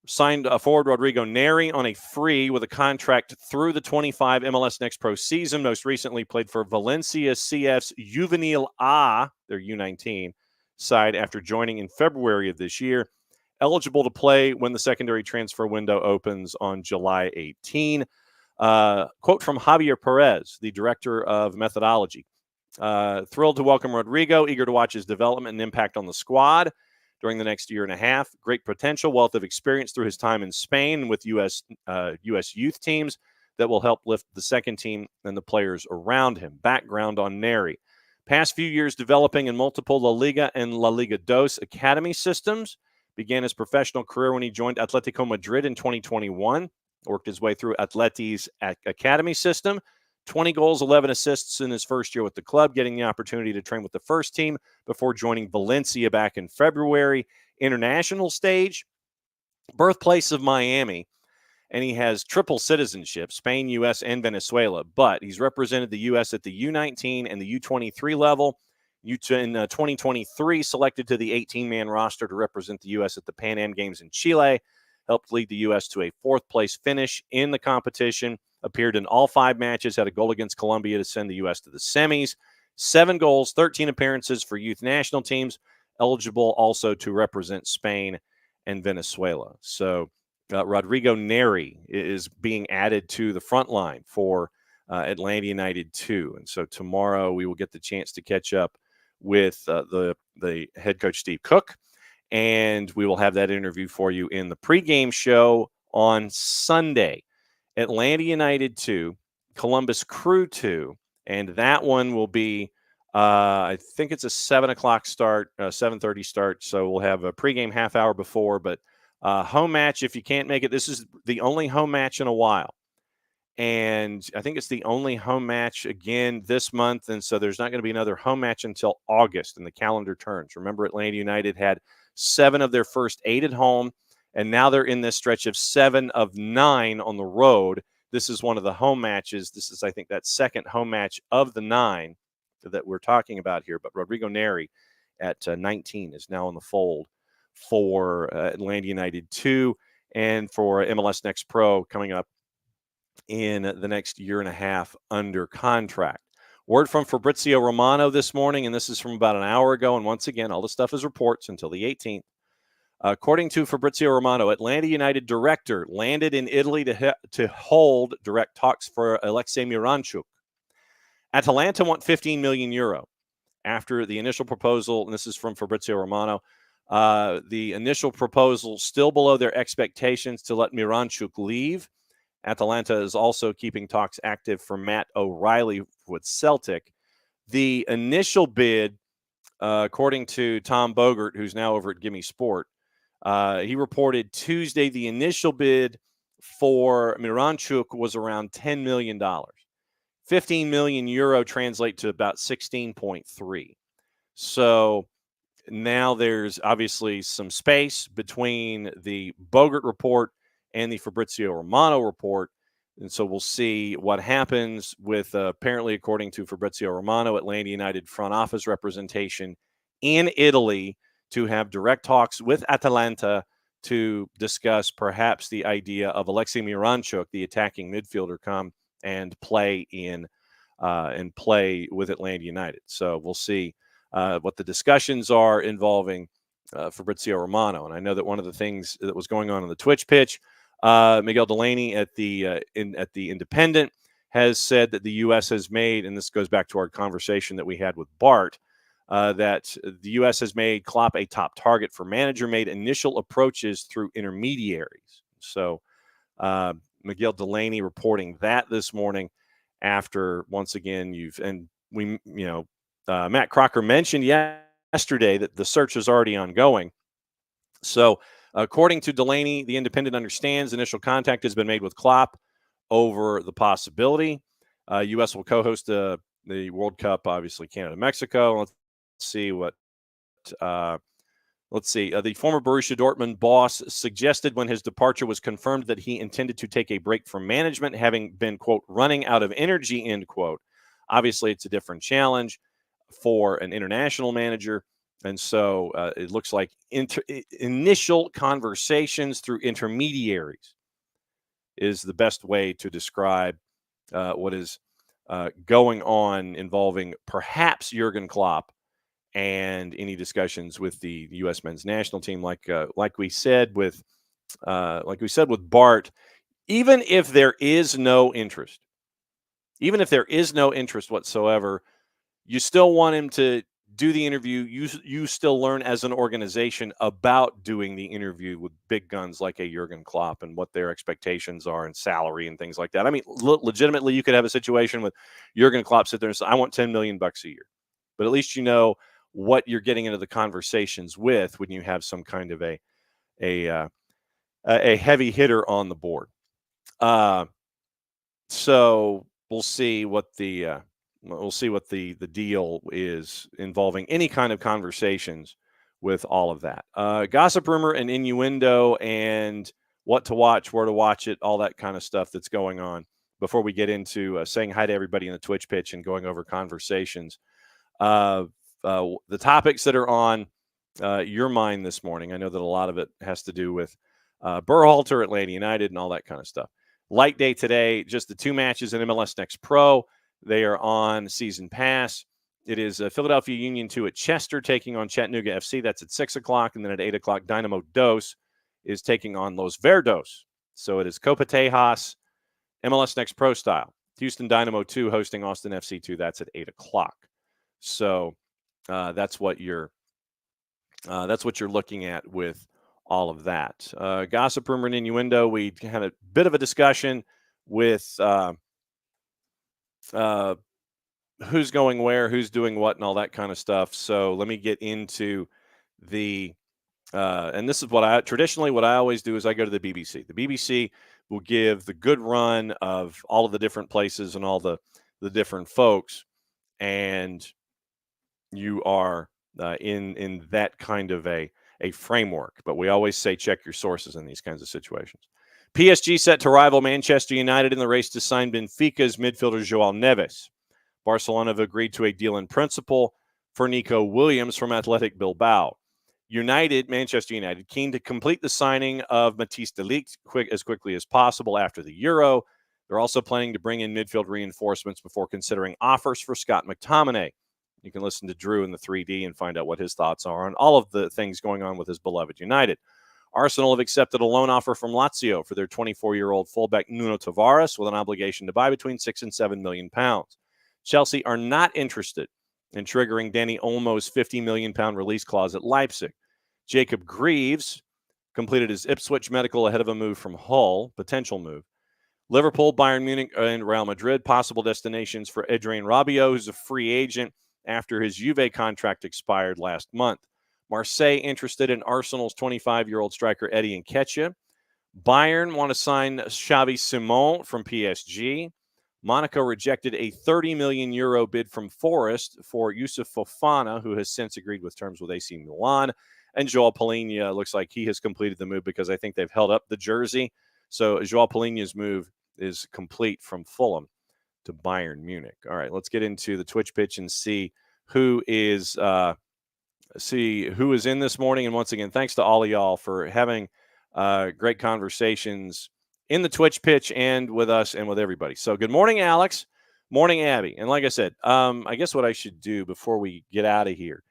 signed forward Rodrigo Neri on a free with a contract through the 25 MLS Next Pro season. Most recently played for Valencia CF's Juvenil A, their U19 side, after joining in February of this year. Eligible to play when the secondary transfer window opens on July 18. Quote from Javier Perez, the director of methodology. Thrilled to welcome Rodrigo, eager to watch his development and impact on the squad during the next year and a half. Great potential, wealth of experience through his time in Spain with U.S. youth teams that will help lift the second team and the players around him. Background on Neri. Past few years developing in multiple La Liga and La Liga Dos academy systems. Began his professional career when he joined Atletico Madrid in 2021. Worked his way through Atleti's academy system. 20 goals, 11 assists in his first year with the club, getting the opportunity to train with the first team before joining Valencia back in February. International stage, birthplace of Miami, and he has triple citizenship, Spain, U.S., and Venezuela, but he's represented the U.S. at the U19 and the U23 level. In 2023, selected to the 18-man roster to represent the U.S. at the Pan Am Games in Chile, helped lead the U.S. to a fourth-place finish in the competition. Appeared in all 5 matches, had a goal against Colombia to send the U.S. to the semis. 7 goals, 13 appearances for youth national teams, eligible also to represent Spain and Venezuela. So Rodrigo Neri is being added to the front line for Atlanta United 2. And so tomorrow we will get the chance to catch up with the head coach, Steve Cook, and we will have that interview for you in the pregame show on Sunday. Atlanta United 2, Columbus Crew 2, and that one will be, I think it's a 7 o'clock start, 7:30 start, so we'll have a pregame half hour before, but home match, if you can't make it, this is the only home match in a while. And I think it's the only home match again this month. And so there's not going to be another home match until August, and the calendar turns. Remember, Atlanta United had 7 of their first 8 at home, and now they're in this stretch of 7 of 9 on the road. This is one of the home matches. This is, I think, that second home match of the 9 that we're talking about here. But Rodrigo Neri at 19 is now in the fold for Atlanta United 2 and for MLS Next Pro coming up in the next year and a half under contract. Word from Fabrizio Romano this morning, and this is from about an hour ago. And once again, all the stuff is reports until the 18th. According to Fabrizio Romano, Atlanta United director landed in Italy to hold direct talks for Alexei Miranchuk. Atalanta want 15 million euro after the initial proposal, and this is from Fabrizio Romano. The initial proposal still below their expectations to let Miranchuk leave. Atalanta is also keeping talks active for Matt O'Reilly with Celtic. The initial bid, according to Tom Bogert, who's now over at Gimme Sport, he reported Tuesday the initial bid for Miranchuk was around $10 million. 15 million euro translate to about 16.3. So now there's obviously some space between the Bogert report and the Fabrizio Romano report. And so we'll see what happens with, apparently, according to Fabrizio Romano, Atlanta United front office representation in Italy to have direct talks with Atalanta to discuss perhaps the idea of Alexei Miranchuk, the attacking midfielder, come and play with Atlanta United. So we'll see what the discussions are involving Fabrizio Romano. And I know that one of the things that was going on the Twitch pitch, Miguel Delaney at the Independent has said that the U.S. has made, and this goes back to our conversation that we had with Bart, that the U.S. has made Klopp a top target for manager, made initial approaches through intermediaries. So Miguel Delaney reporting that this morning after, once again, Matt Crocker mentioned yesterday that the search is already ongoing. So according to Delaney, the Independent understands initial contact has been made with Klopp over the possibility. U.S. will co-host the World Cup, obviously Canada, Mexico. Let's see. The former Borussia Dortmund boss suggested when his departure was confirmed that he intended to take a break from management, having been, quote, running out of energy, end quote. Obviously, it's a different challenge for an international manager. And so it looks like initial conversations through intermediaries is the best way to describe what is going on involving perhaps Jurgen Klopp and any discussions with the U.S. men's national team. Like we said with Bart, even if there is no interest whatsoever, you still want him to do the interview. You still learn as an organization about doing the interview with big guns like a Jurgen Klopp and what their expectations are and salary and things like that. I mean, legitimately, you could have a situation with Jurgen Klopp sit there and say, I want $10 million a year. But at least you know what you're getting into the conversations with when you have some kind of a heavy hitter on the board. So we'll see what the deal is involving any kind of conversations with all of that. Gossip, rumor, and innuendo, and what to watch, where to watch it, all that kind of stuff that's going on before we get into saying hi to everybody in the Twitch pitch and going over conversations. The topics that are on your mind this morning, I know that a lot of it has to do with Berhalter, Atlanta United, and all that kind of stuff. Light day today, just the 2 matches in MLS Next Pro. They are on season pass. It is Philadelphia Union 2 at Chester taking on Chattanooga FC. That's at 6 o'clock. And then at 8 o'clock, Dynamo Dos is taking on Los Verdos. So it is Copa Tejas, MLS Next Pro style. Houston Dynamo 2 hosting Austin FC 2. That's at 8 o'clock. So that's what you're looking at with all of that. Gossip, rumor, and innuendo. We had a bit of a discussion with who's going where, who's doing what, and all that kind of stuff. So let me get into the and this is what I always do is I go to the BBC. The BBC will give the good run of all of the different places and all the different folks, and you are in that kind of a framework. But we always say check your sources in these kinds of situations. PSG set to rival Manchester United in the race to sign Benfica's midfielder Joao Neves. Barcelona have agreed to a deal in principle for Nico Williams from Athletic Bilbao. Manchester United, keen to complete the signing of Matthijs de Ligt as quickly as possible after the Euro. They're also planning to bring in midfield reinforcements before considering offers for Scott McTominay. You can listen to Drew in the 3D and find out what his thoughts are on all of the things going on with his beloved United. Arsenal have accepted a loan offer from Lazio for their 24-year-old fullback Nuno Tavares with an obligation to buy between £6 and £7 million. Chelsea are not interested in triggering Danny Olmo's £50 million release clause at Leipzig. Jacob Greaves completed his Ipswich medical ahead of a move from Hull, potential move. Liverpool, Bayern Munich, and Real Madrid, possible destinations for Adrien Rabiot, who's a free agent after his Juve contract expired last month. Marseille interested in Arsenal's 25-year-old striker Eddie Nketiah. Bayern want to sign Xavi Simon from PSG. Monaco rejected a €30 million bid from Forest for Youssouf Fofana, who has since agreed with terms with AC Milan. And Joao Palhinha looks like he has completed the move because I think they've held up the jersey. So Joao Palhinha's move is complete from Fulham to Bayern Munich. All right, let's get into the Twitch pitch and see who is in this morning. And once again, thanks to all of y'all for having great conversations in the Twitch pitch and with us and with everybody. So good morning, Alex. Morning, Abby. And like I said, I guess what I should do before we get out of here,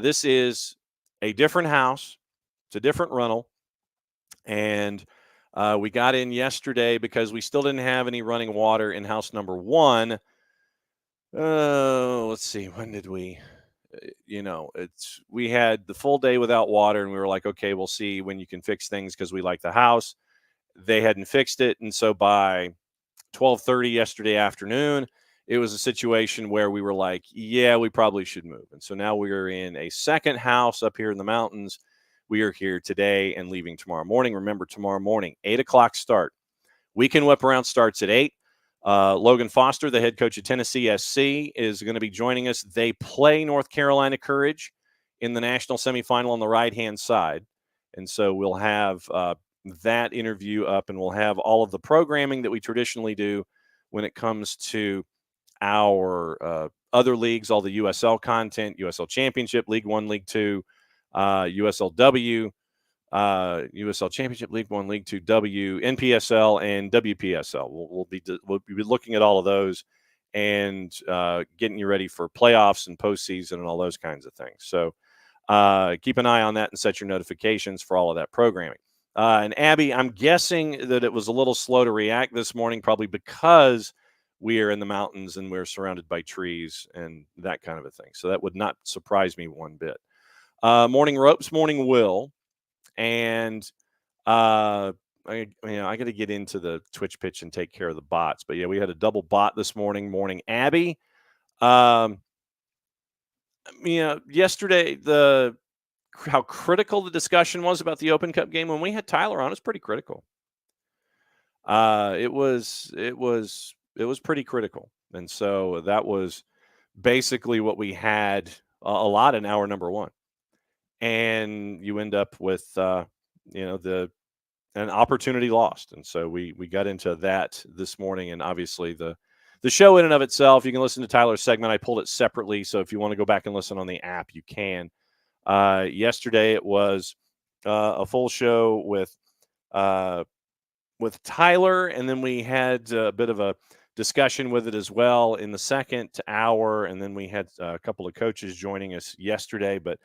this is a different house. It's a different rental. And we got in yesterday because we still didn't have any running water in house number 1. Let's see. When did we, we had the full day without water and we were like, okay, we'll see when you can fix things because we like the house. They hadn't fixed it. And so by 12:30 yesterday afternoon, it was a situation where we were like, yeah, we probably should move. And so now we are in a second house up here in the mountains. We are here today and leaving tomorrow morning. Remember, tomorrow morning, 8 o'clock start. Weekend whip around starts at 8. Logan Foster, the head coach of Tennessee SC, is going to be joining us. They play North Carolina Courage in the national semifinal on the right-hand side. And so we'll have that interview up, and we'll have all of the programming that we traditionally do when it comes to our other leagues, all the USL content, USL Championship, League 1, League 2, USLW, USL Championship, League 1, League 2, NPSL, and WPSL. We'll be looking at all of those and getting you ready for playoffs and postseason and all those kinds of things. So keep an eye on that and set your notifications for all of that programming. And Abby, I'm guessing that it was a little slow to react this morning, probably because we are in the mountains and we're surrounded by trees and that kind of a thing. So that would not surprise me one bit. Morning Ropes, morning Will. And I got to get into the Twitch pitch and take care of the bots. But yeah, we had a double bot this morning. Morning Abby. Yesterday, how critical the discussion was about the Open Cup game when we had Tyler on, it was pretty critical. It was pretty critical. And so that was basically what we had a lot in hour number 1. And you end up with, an opportunity lost. And so we got into that this morning. And obviously the show in and of itself, you can listen to Tyler's segment. I pulled it separately. So if you want to go back and listen on the app, you can. Yesterday it was a full show with Tyler, and then we had a bit of a discussion with it as well in the second hour, and then we had a couple of coaches joining us yesterday. But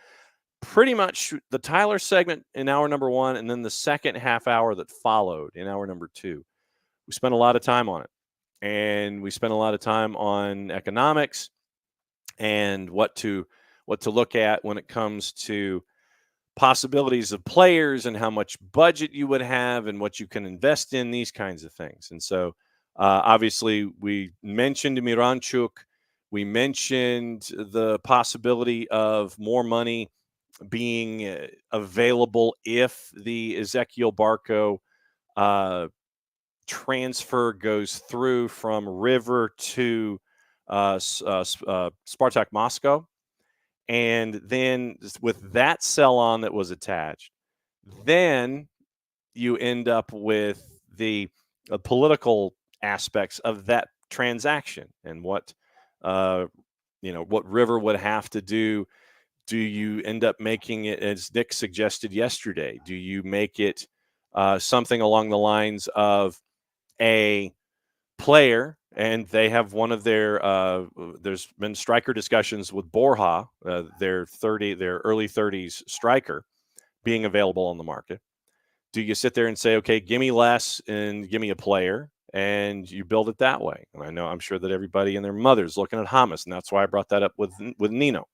pretty much the Tyler segment in hour number 1, and then the second half hour that followed in hour number 2. We spent a lot of time on it, and we spent a lot of time on economics and what to look at when it comes to possibilities of players and how much budget you would have and what you can invest in, these kinds of things. And so obviously we mentioned Miranchuk. We mentioned the possibility of more money being available if the Ezequiel Barco transfer goes through from River to Spartak Moscow. And then with that sell-on that was attached, then you end up with the political aspects of that transaction and what River would have to do. Do you end up making it, as Nick suggested yesterday, do you make it something along the lines of a player, and they have one of their there's been striker discussions with Borja, their early 30s striker, being available on the market. Do you sit there and say, okay, give me less and give me a player, and you build it that way? And I'm sure that everybody and their mother's looking at Hamas, and that's why I brought that up with Nino.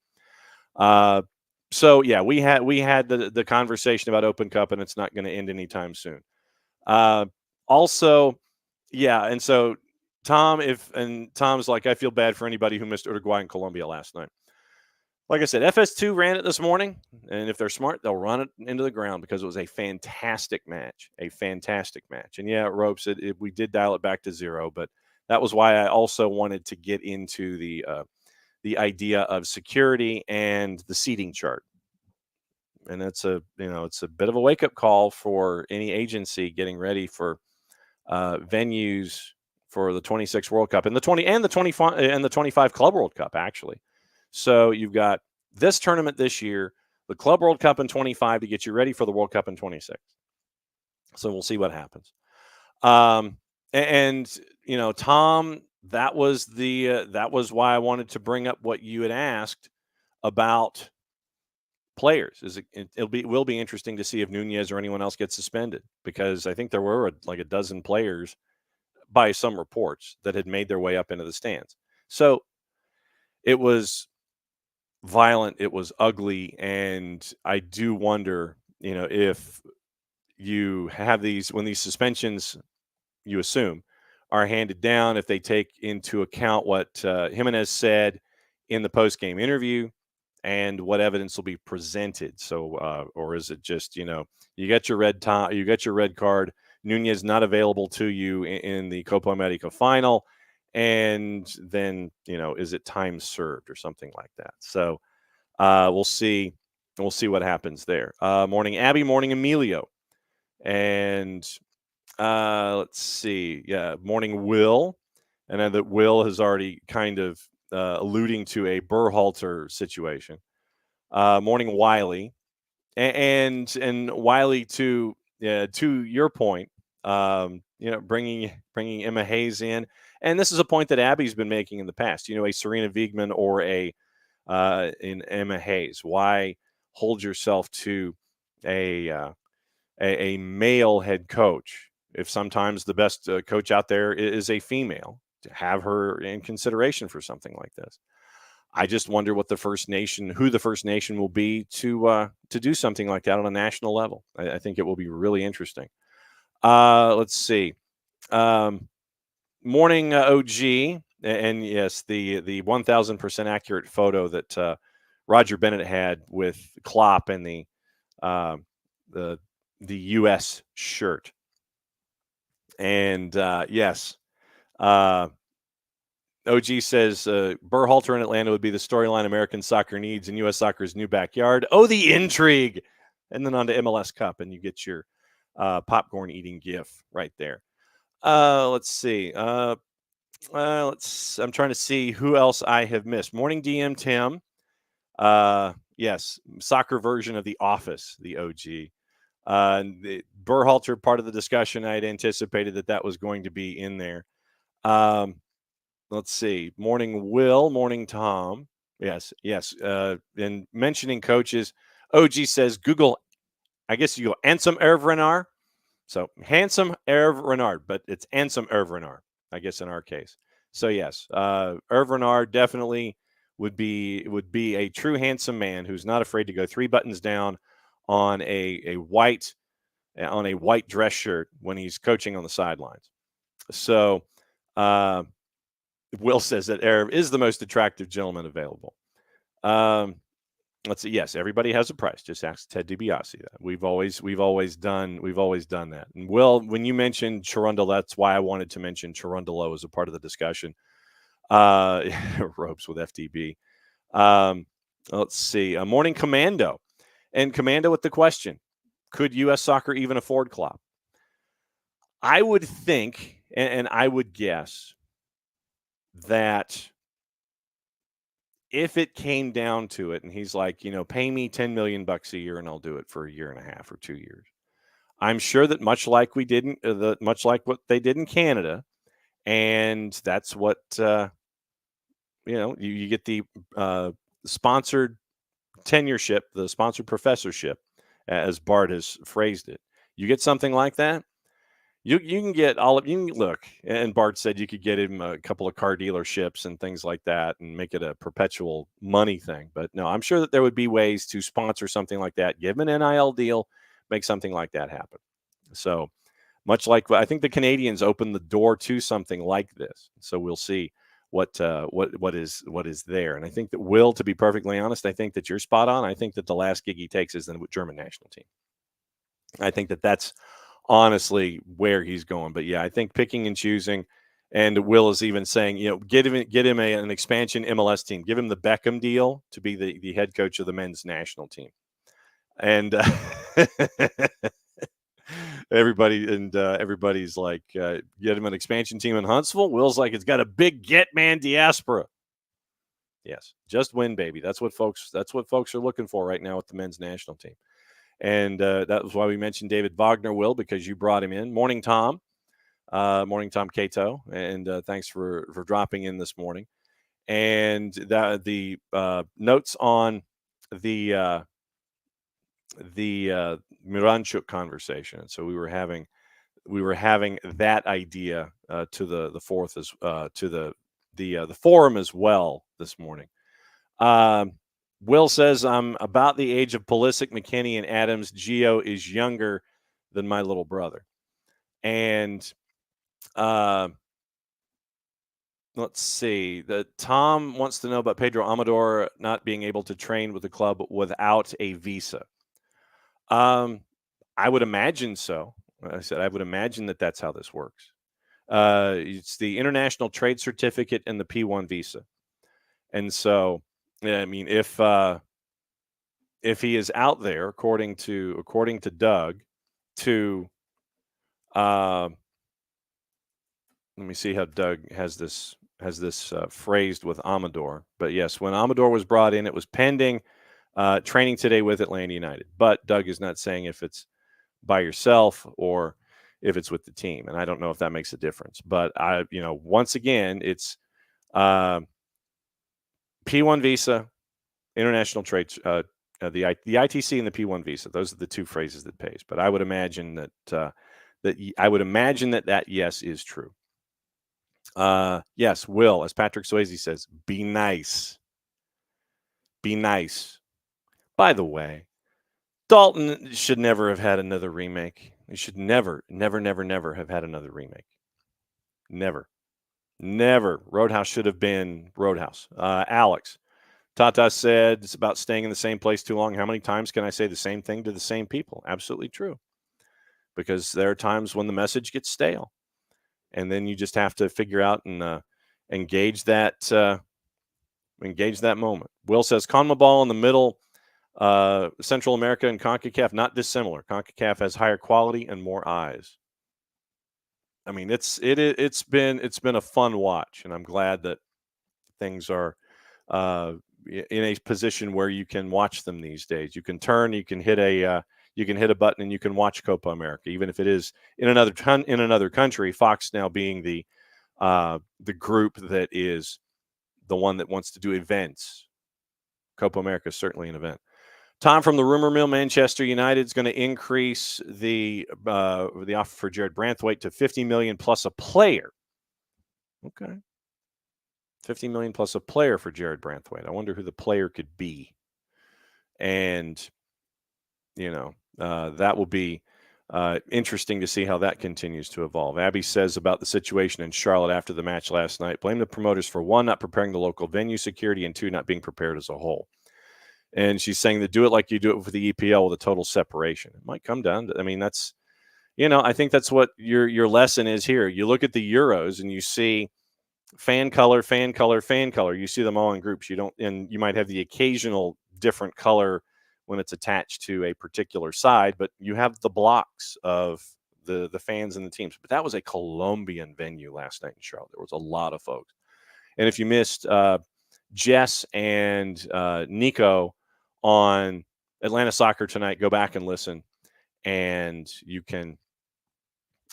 So yeah, we had the conversation about Open Cup, and it's not going to end anytime soon. Also, yeah, and so Tom's like, I feel bad for anybody who missed Uruguay and Colombia last night. Like I said, FS2 ran it this morning, and if they're smart, they'll run it into the ground because it was a fantastic match. And yeah, Ropes, we did dial it back to 0, but that was why I also wanted to get into the idea of security and the seating chart. And it's a bit of a wake-up call for any agency getting ready for venues for the 26 World Cup and the 25 Club World Cup, actually. So you've got this tournament this year, the Club World Cup in 25 to get you ready for the World Cup in 26. So we'll see what happens. Tom, that was why I wanted to bring up what you had asked about players. It will be interesting to see if Nunez or anyone else gets suspended, because I think there were like a dozen players by some reports that had made their way up into the stands. So it was violent, it was ugly, and I do wonder, if you have when these suspensions, you assume, are handed down, if they take into account what Jimenez said in the post-game interview and what evidence will be presented. So, or is it just, you get your red card, Nunez not available to you in the Copa America final, and then, is it time served or something like that? So we'll see. We'll see what happens there. Morning, Abby. Morning, Emilio. And let's see. Yeah, morning, Will. And then that Will has already kind of alluding to a Berhalter situation. Morning, Wiley. And Wiley, to your point, bringing Emma Hayes in, and this is a point that Abby's been making in the past. A Serena Wiegman or in Emma Hayes. Why hold yourself to a male head coach if sometimes the best coach out there is a female? To have her in consideration for something like this. I just wonder who the First Nation will be to do something like that on a national level. I think it will be really interesting. Let's see. Morning, OG, and yes, the 1,000% accurate photo that Roger Bennett had with Klopp and the U.S. shirt. And yes. OG says Berhalter in Atlanta would be the storyline American soccer needs in U.S. soccer's new backyard. Oh, the intrigue. And then on to MLS Cup, and you get your popcorn eating gif right there. Let's see. I'm trying to see who else I have missed. Morning, DM Tim. Yes, soccer version of The Office, the OG. The Berhalter part of the discussion, I had anticipated that was going to be in there. Let's see. Morning, Will. Morning, Tom. Yes. And mentioning coaches. OG says Google. I guess you go Ansem Hervé Renard. So handsome Hervé Renard, but it's Ansem Hervé Renard, I guess in our case. So yes, Hervé Renard definitely would be a true handsome man who's not afraid to go 3 buttons down on a white dress shirt when he's coaching on the sidelines. So Will says that Hervé is the most attractive gentleman available. Let's see. Yes, everybody has a price. Just ask Ted DiBiase that. We've always done that. And Will, when you mentioned Chirundolo, that's why I wanted to mention Chirundolo as a part of the discussion. Ropes with FTB. Let's see. Morning Commando, and Commando with the question: could U.S. Soccer even afford Klopp? I would think, and I would guess that if it came down to it and he's like, pay me $10 million a year and I'll do it for a year and a half or 2 years. I'm sure that much like what they did in Canada, and that's what, you get the sponsored tenureship, the sponsored professorship, as Bart has phrased it. You get something like that. You can get look, and Bart said you could get him a couple of car dealerships and things like that and make it a perpetual money thing. But no, I'm sure that there would be ways to sponsor something like that, give him an NIL deal, make something like that happen. So much like I think the Canadians opened the door to something like this. So we'll see what is there. And I think that Will, to be perfectly honest, I think that you're spot on. I think that the last gig he takes is the German national team. I think that that's honestly where he's going. But yeah, I think picking and choosing, and Will is even saying, get him an expansion MLS team, give him the Beckham deal to be the head coach of the men's national team. And everybody's like, get him an expansion team in Huntsville. Will's like, it's got a big get man diaspora. Yes, just win, baby. That's what folks are looking for right now with the men's national team. And that was why we mentioned David Wagner, Will, because you brought him in. Morning, Tom. Morning, Tom Cato. And thanks for dropping in this morning. And the notes on the Miranchuk conversation. So we were having that idea to the fourth as to the forum as well this morning. Will says, I'm about the age of Pulisic, McKinney, and Adams. Gio is younger than my little brother. And let's see. Tom wants to know about Pedro Amador not being able to train with the club without a visa. I would imagine so. I said, I would imagine that that's how this works. It's the international trade certificate and the P1 visa. And so, I mean, if he is out there, according to Doug, to let me see how Doug has this phrased with Amador. But yes, when Amador was brought in, it was pending training today with Atlanta United. But Doug is not saying if it's by yourself or if it's with the team, and I don't know if that makes a difference. But once again, it's P1 visa, international trade, the ITC and the P1 visa. Those are the two phrases that pays. But I would imagine that that yes is true. Yes, Will, as Patrick Swayze says, be nice. Be nice. By the way, Dalton should never have had another remake. He should never have had another remake. Never. Roadhouse should have been Roadhouse. Alex, Tata said it's about staying in the same place too long. How many times can I say the same thing to the same people? Absolutely true. Because there are times when the message gets stale. And then you just have to figure out and engage that moment. Will says CONMEBOL in the middle, Central America and CONCACAF not dissimilar. CONCACAF has higher quality and more eyes. I mean, it's been a fun watch, and I'm glad that things are in a position where you can watch them these days. You can turn, you can hit a button, and you can watch Copa America, even if it is in another country. Fox now being the group that is the one that wants to do events. Copa America is certainly an event. Tom from the rumor mill, Manchester United is going to increase the offer for Jared Branthwaite to $50 million plus a player. Okay, $50 million plus a player for Jared Branthwaite. I wonder who the player could be, and that will be interesting to see how that continues to evolve. Abby says about the situation in Charlotte after the match last night: blame the promoters for 1, not preparing the local venue security, and 2, not being prepared as a whole. And she's saying that do it like you do it for the EPL with a total separation. It might come down to, I mean, that's, I think that's what your lesson is here. You look at the Euros and you see fan color, fan color, fan color. You see them all in groups. And you might have the occasional different color when it's attached to a particular side, but you have the blocks of the fans and the teams. But that was a Colombian venue last night in Charlotte. There was a lot of folks. And if you missed Jess and Nico on Atlanta Soccer Tonight, go back and listen, and you can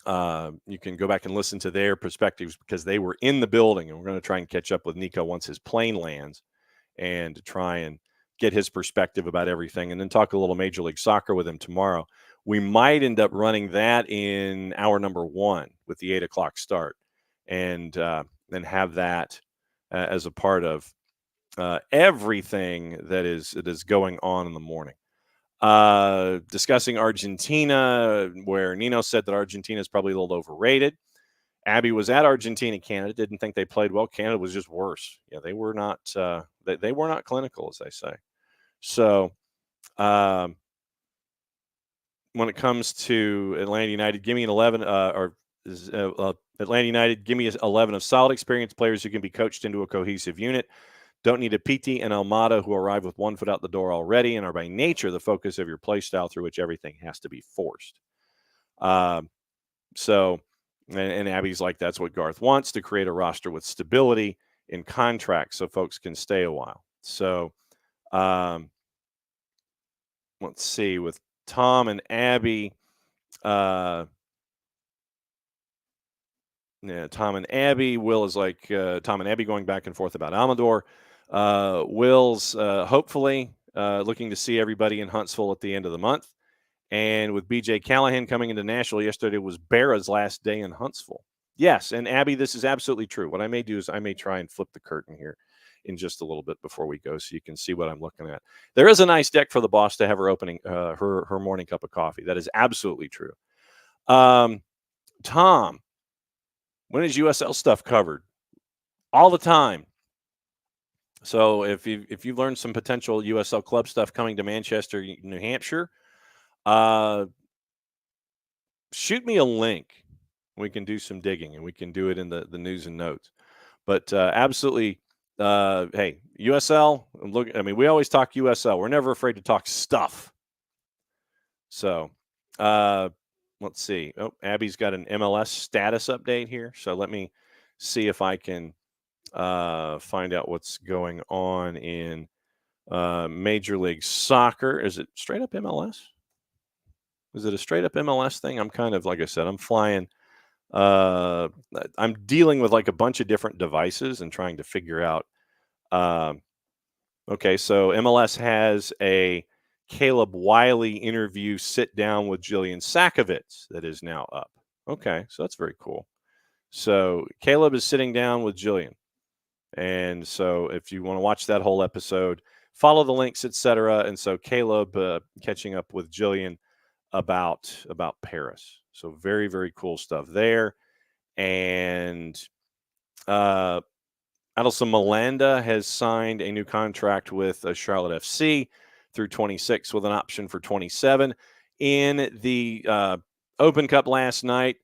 go back and listen to their perspectives because they were in the building, and we're going to try and catch up with Nico once his plane lands and try and get his perspective about everything, and then talk a little Major League Soccer with him tomorrow. We might end up running that in hour number 1 with the 8:00 start, and then have that as a part of everything that is going on in the morning. Discussing Argentina, where Nino said that Argentina is probably a little overrated. Abby was at Argentina, Canada, didn't think they played well. Canada was just worse. Yeah, they were not they were not clinical, as they say. So when it comes to Atlanta United, give me an 11 Atlanta United, give me 11 of solid experienced players who can be coached into a cohesive unit. Don't need a PT and Almada who arrive with one foot out the door already and are by nature the focus of your play style through which everything has to be forced. So Abby's like, that's what Garth wants, to create a roster with stability in contracts so folks can stay a while. So let's see, with Tom and Abby, Tom and Abby, Will is like, Tom and Abby going back and forth about Amador. Will's hopefully looking to see everybody in Huntsville at the end of the month. And with BJ Callahan coming into Nashville, yesterday was Barra's last day in Huntsville. Yes, and Abby, this is absolutely true. What I may do is I may try and flip the curtain here in just a little bit before we go so you can see what I'm looking at. There is a nice deck for the boss to have her opening her morning cup of coffee. That is absolutely true. Tom, when is USL stuff covered? All the time. So if you've learned some potential USL club stuff coming to Manchester, New Hampshire, shoot me a link. We can do some digging, and we can do it in the news and notes. But absolutely, hey, USL. Look, I mean, we always talk USL. We're never afraid to talk stuff. So let's see. Oh, Abby's got an MLS status update here. So let me see if I can find out what's going on in Major League Soccer. Is it straight up MLS? Is it a straight up MLS thing? I'm kind of, like I said, I'm flying. I'm dealing with like a bunch of different devices and trying to figure out. Okay, so MLS has a Caleb Wiley interview sit down with Jillian Sakovits that is now up. Okay, so that's very cool. So Caleb is sitting down with Jillian. And so if you want to watch that whole episode, follow the links, etc. And so Caleb catching up with Jillian about Paris. So very, very cool stuff there. And Adelson Melanda has signed a new contract with Charlotte FC through 26 with an option for 27. In the Open Cup last night,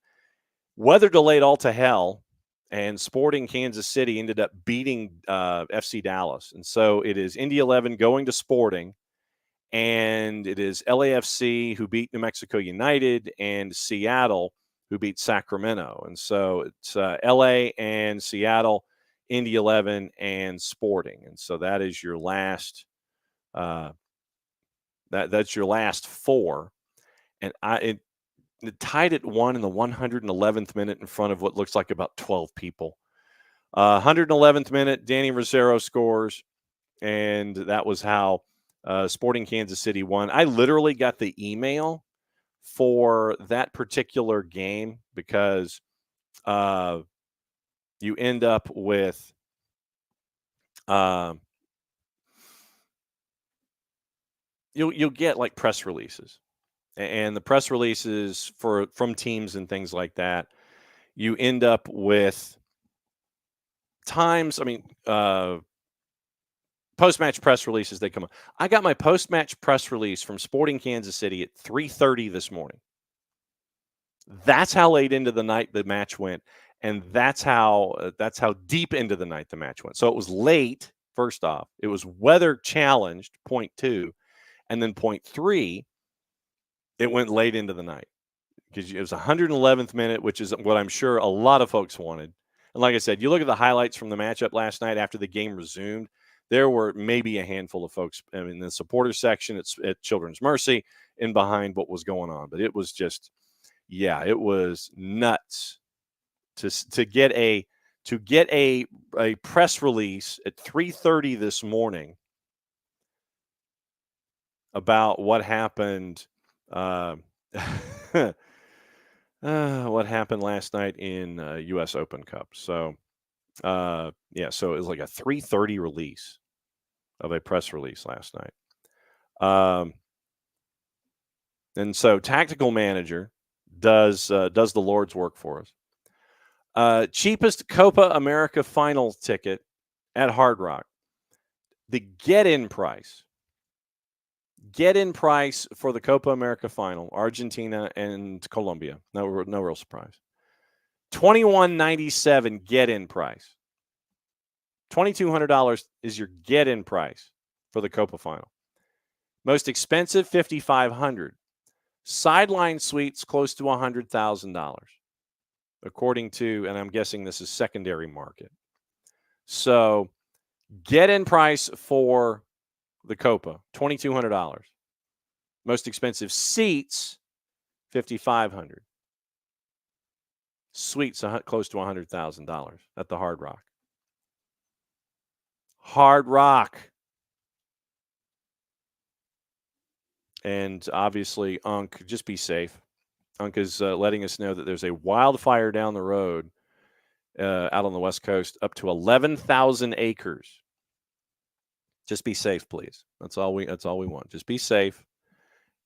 weather delayed all to hell, and Sporting Kansas City ended up beating FC Dallas. And so it is Indy 11 going to Sporting, and it is LAFC who beat New Mexico United and Seattle who beat Sacramento. And so it's LA and Seattle, Indy 11 and Sporting. And so that is your last that's your last four. And it tied at 1 in the 111th minute in front of what looks like about 12 people. 111th minute, Danny Rosero scores, and that was how Sporting Kansas City won. I literally got the email for that particular game because you end up with you'll get like press releases, and the press releases from teams and things like that. You end up with times. I mean, post-match press releases, they come up. I got my post-match press release from Sporting Kansas City at 3:30 this morning. That's how late into the night the match went, and that's how deep into the night the match went. So it was late. First off, it was weather challenged. Point 2, and then point 3, it went late into the night because it was 111th minute, which is what I'm sure a lot of folks wanted. And like I said, you look at the highlights from the matchup last night after the game resumed. There were maybe a handful of folks in the supporter section at Children's Mercy and behind what was going on. But it was just, yeah, it was nuts to get a press release at 3:30 this morning about what happened. What happened last night in U.S. Open Cup. So, so it was like a 3:30 release of a press release last night. And so Tactical Manager does the Lord's work for us. Cheapest Copa America final ticket at Hard Rock. The get-in price for the Copa America final, Argentina and Colombia. No real surprise. $21.97 get-in price. $2,200 is your get-in price for the Copa final. Most expensive, $5,500. Sideline suites close to $100,000, according to, and I'm guessing this is secondary market. So, get-in price for the Copa, $2,200. Most expensive seats, $5,500. Suites close to $100,000 at the Hard Rock. Hard Rock. And obviously, Unc, just be safe. Unc is letting us know that there's a wildfire down the road out on the West Coast, up to 11,000 acres. Just be safe, please. That's all we want. Just be safe.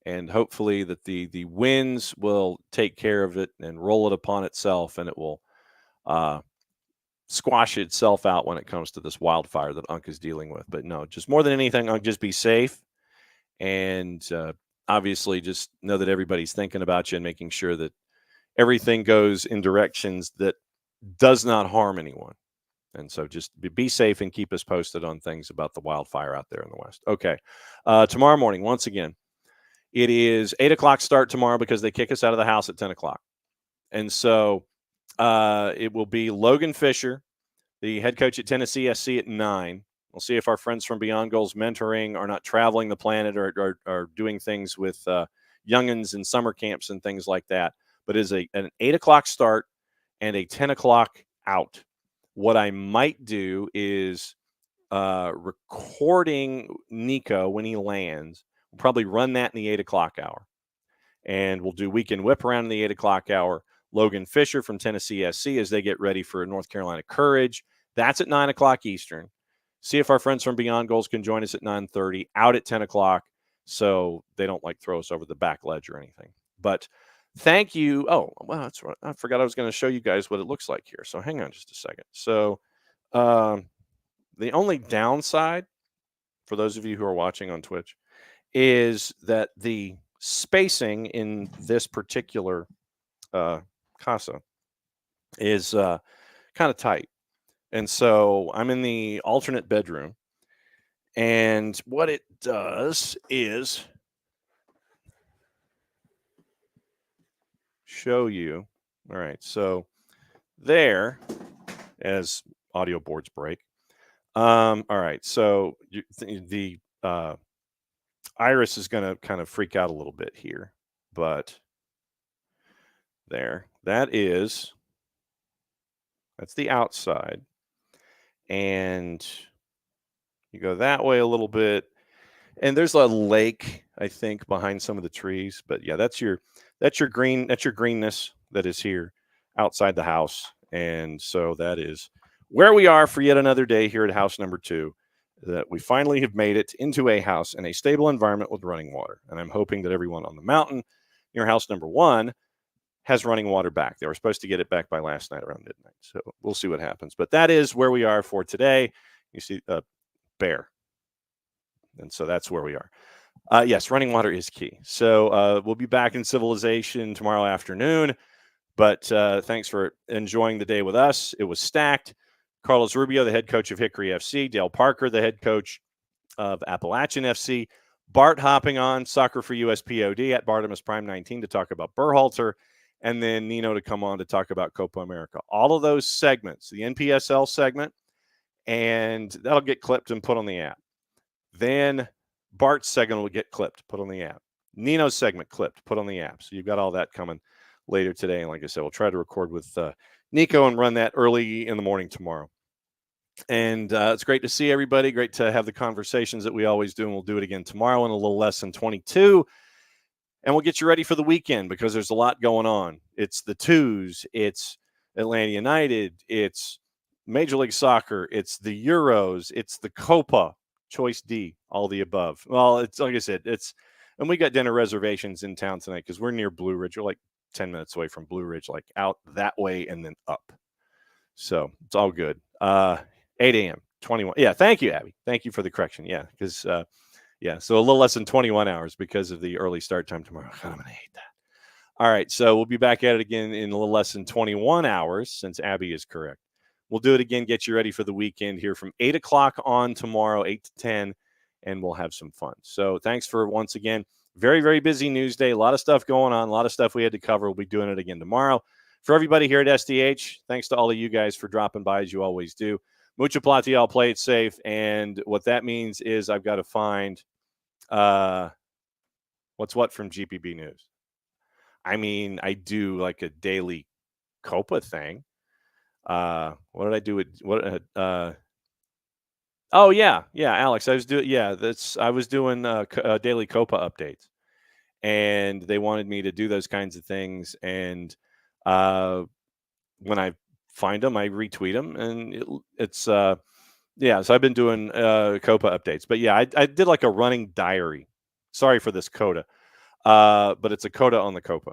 And hopefully that the winds will take care of it and roll it upon itself, and it will squash itself out when it comes to this wildfire that Unc is dealing with. But no, just more than anything, Unc, just be safe. And obviously just know that everybody's thinking about you and making sure that everything goes in directions that does not harm anyone. And so just be safe and keep us posted on things about the wildfire out there in the West. Okay. Tomorrow morning, once again, it is 8 o'clock start tomorrow because they kick us out of the house at 10 o'clock. And so it will be Logan Fisher, the head coach at Tennessee SC, at 9. We'll see if our friends from Beyond Goals Mentoring are not traveling the planet or are doing things with youngins and summer camps and things like that. But it is an 8 o'clock start and a 10 o'clock out. What I might do is recording Nico when he lands. We'll probably run that in the 8 o'clock hour. And we'll do Weekend Whip Around in the 8 o'clock hour. Logan Fisher from Tennessee SC as they get ready for North Carolina Courage. That's at 9 o'clock Eastern. See if our friends from Beyond Goals can join us at 9:30, out at 10 o'clock, so they don't throw us over the back ledge or anything. But thank you. Oh, well, that's right. I forgot I was going to show you guys what it looks like here. So hang on just a second. So the only downside for those of you who are watching on Twitch is that the spacing in this particular casa is kind of tight. And so I'm in the alternate bedroom. And what it does is show you. All right. So there, as audio boards break. All right. So the Iris is going to kind of freak out a little bit here. But there. That's the outside. And you go that way a little bit, And there's a lake, I think, behind some of the trees. But yeah, that's your greenness that is here outside the house. And so that is where we are for yet another day here at house number 2. That we finally have made it into a house in a stable environment with running water. And I'm hoping that everyone on the mountain near house number 1 has running water back. They were supposed to get it back by last night around midnight. So we'll see what happens. But that is where we are for today. You see a bear. And so that's where we are. Yes, running water is key. So we'll be back in civilization tomorrow afternoon. But thanks for enjoying the day with us. It was stacked. Carlos Rubio, the head coach of Hickory FC. Dale Parker, the head coach of Appalachian FC. Bart hopping on Soccer for USPOD at Bartimus Prime 19 to talk about Berhalter. And then Nino to come on to talk about Copa America. All of those segments, the NPSL segment, and that'll get clipped and put on the app. Then Bart's segment will get clipped, put on the app. Nino's segment clipped, put on the app. So you've got all that coming later today. And like I said, we'll try to record with Nico and run that early in the morning tomorrow. And it's great to see everybody. Great to have the conversations that we always do. And we'll do it again tomorrow in a little less than 22. And we'll get you ready for the weekend because there's a lot going on. It's the twos. It's Atlanta United. It's Major League Soccer. It's the Euros. It's the Copa. Choice D, all the above. Well, it's like I said, and we got dinner reservations in town tonight because we're near Blue Ridge. We're like 10 minutes away from Blue Ridge, like out that way and then up. So it's all good. 8 a.m., 21. Yeah, thank you, Abby. Thank you for the correction. Yeah, because, so a little less than 21 hours because of the early start time tomorrow. God, I'm going to hate that. All right, so we'll be back at it again in a little less than 21 hours since Abby is correct. We'll do it again, get you ready for the weekend here from 8 o'clock on tomorrow, 8 to 10, and we'll have some fun. So thanks for once again. Very, very busy news day. A lot of stuff going on, a lot of stuff we had to cover. We'll be doing it again tomorrow. For everybody here at SDH, thanks to all of you guys for dropping by as you always do. Mucha platial, play it safe. And what that means is I've got to find what's what from GPB News. I mean, I do like a daily Copa thing. What did I do with oh yeah, Alex, I was doing daily Copa updates, and they wanted me to do those kinds of things. And when I find them, I retweet them, and it's so I've been doing Copa updates. But yeah, I did like a running diary. Sorry for this coda, but it's a coda on the Copa.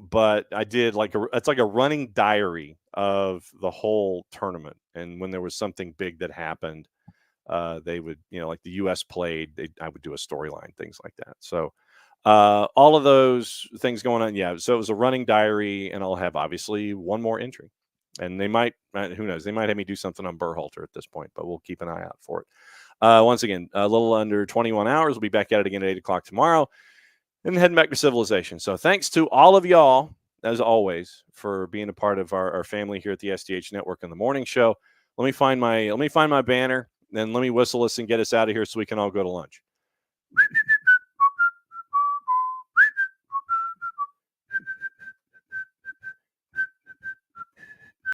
But I did it's like a running diary of the whole tournament. And when there was something big that happened, they would, like the U.S. played, I would do a storyline, things like that. So all of those things going on. Yeah. So it was a running diary, and I'll have obviously one more entry. And they might, who knows, they might have me do something on Berhalter at this point, but we'll keep an eye out for it. Once again, a little under 21 hours. We'll be back at it again at 8 o'clock tomorrow. And heading back to civilization. So thanks to all of y'all, as always, for being a part of our family here at the SDH Network in the morning show. Let me find my banner, then let me whistle us and get us out of here so we can all go to lunch.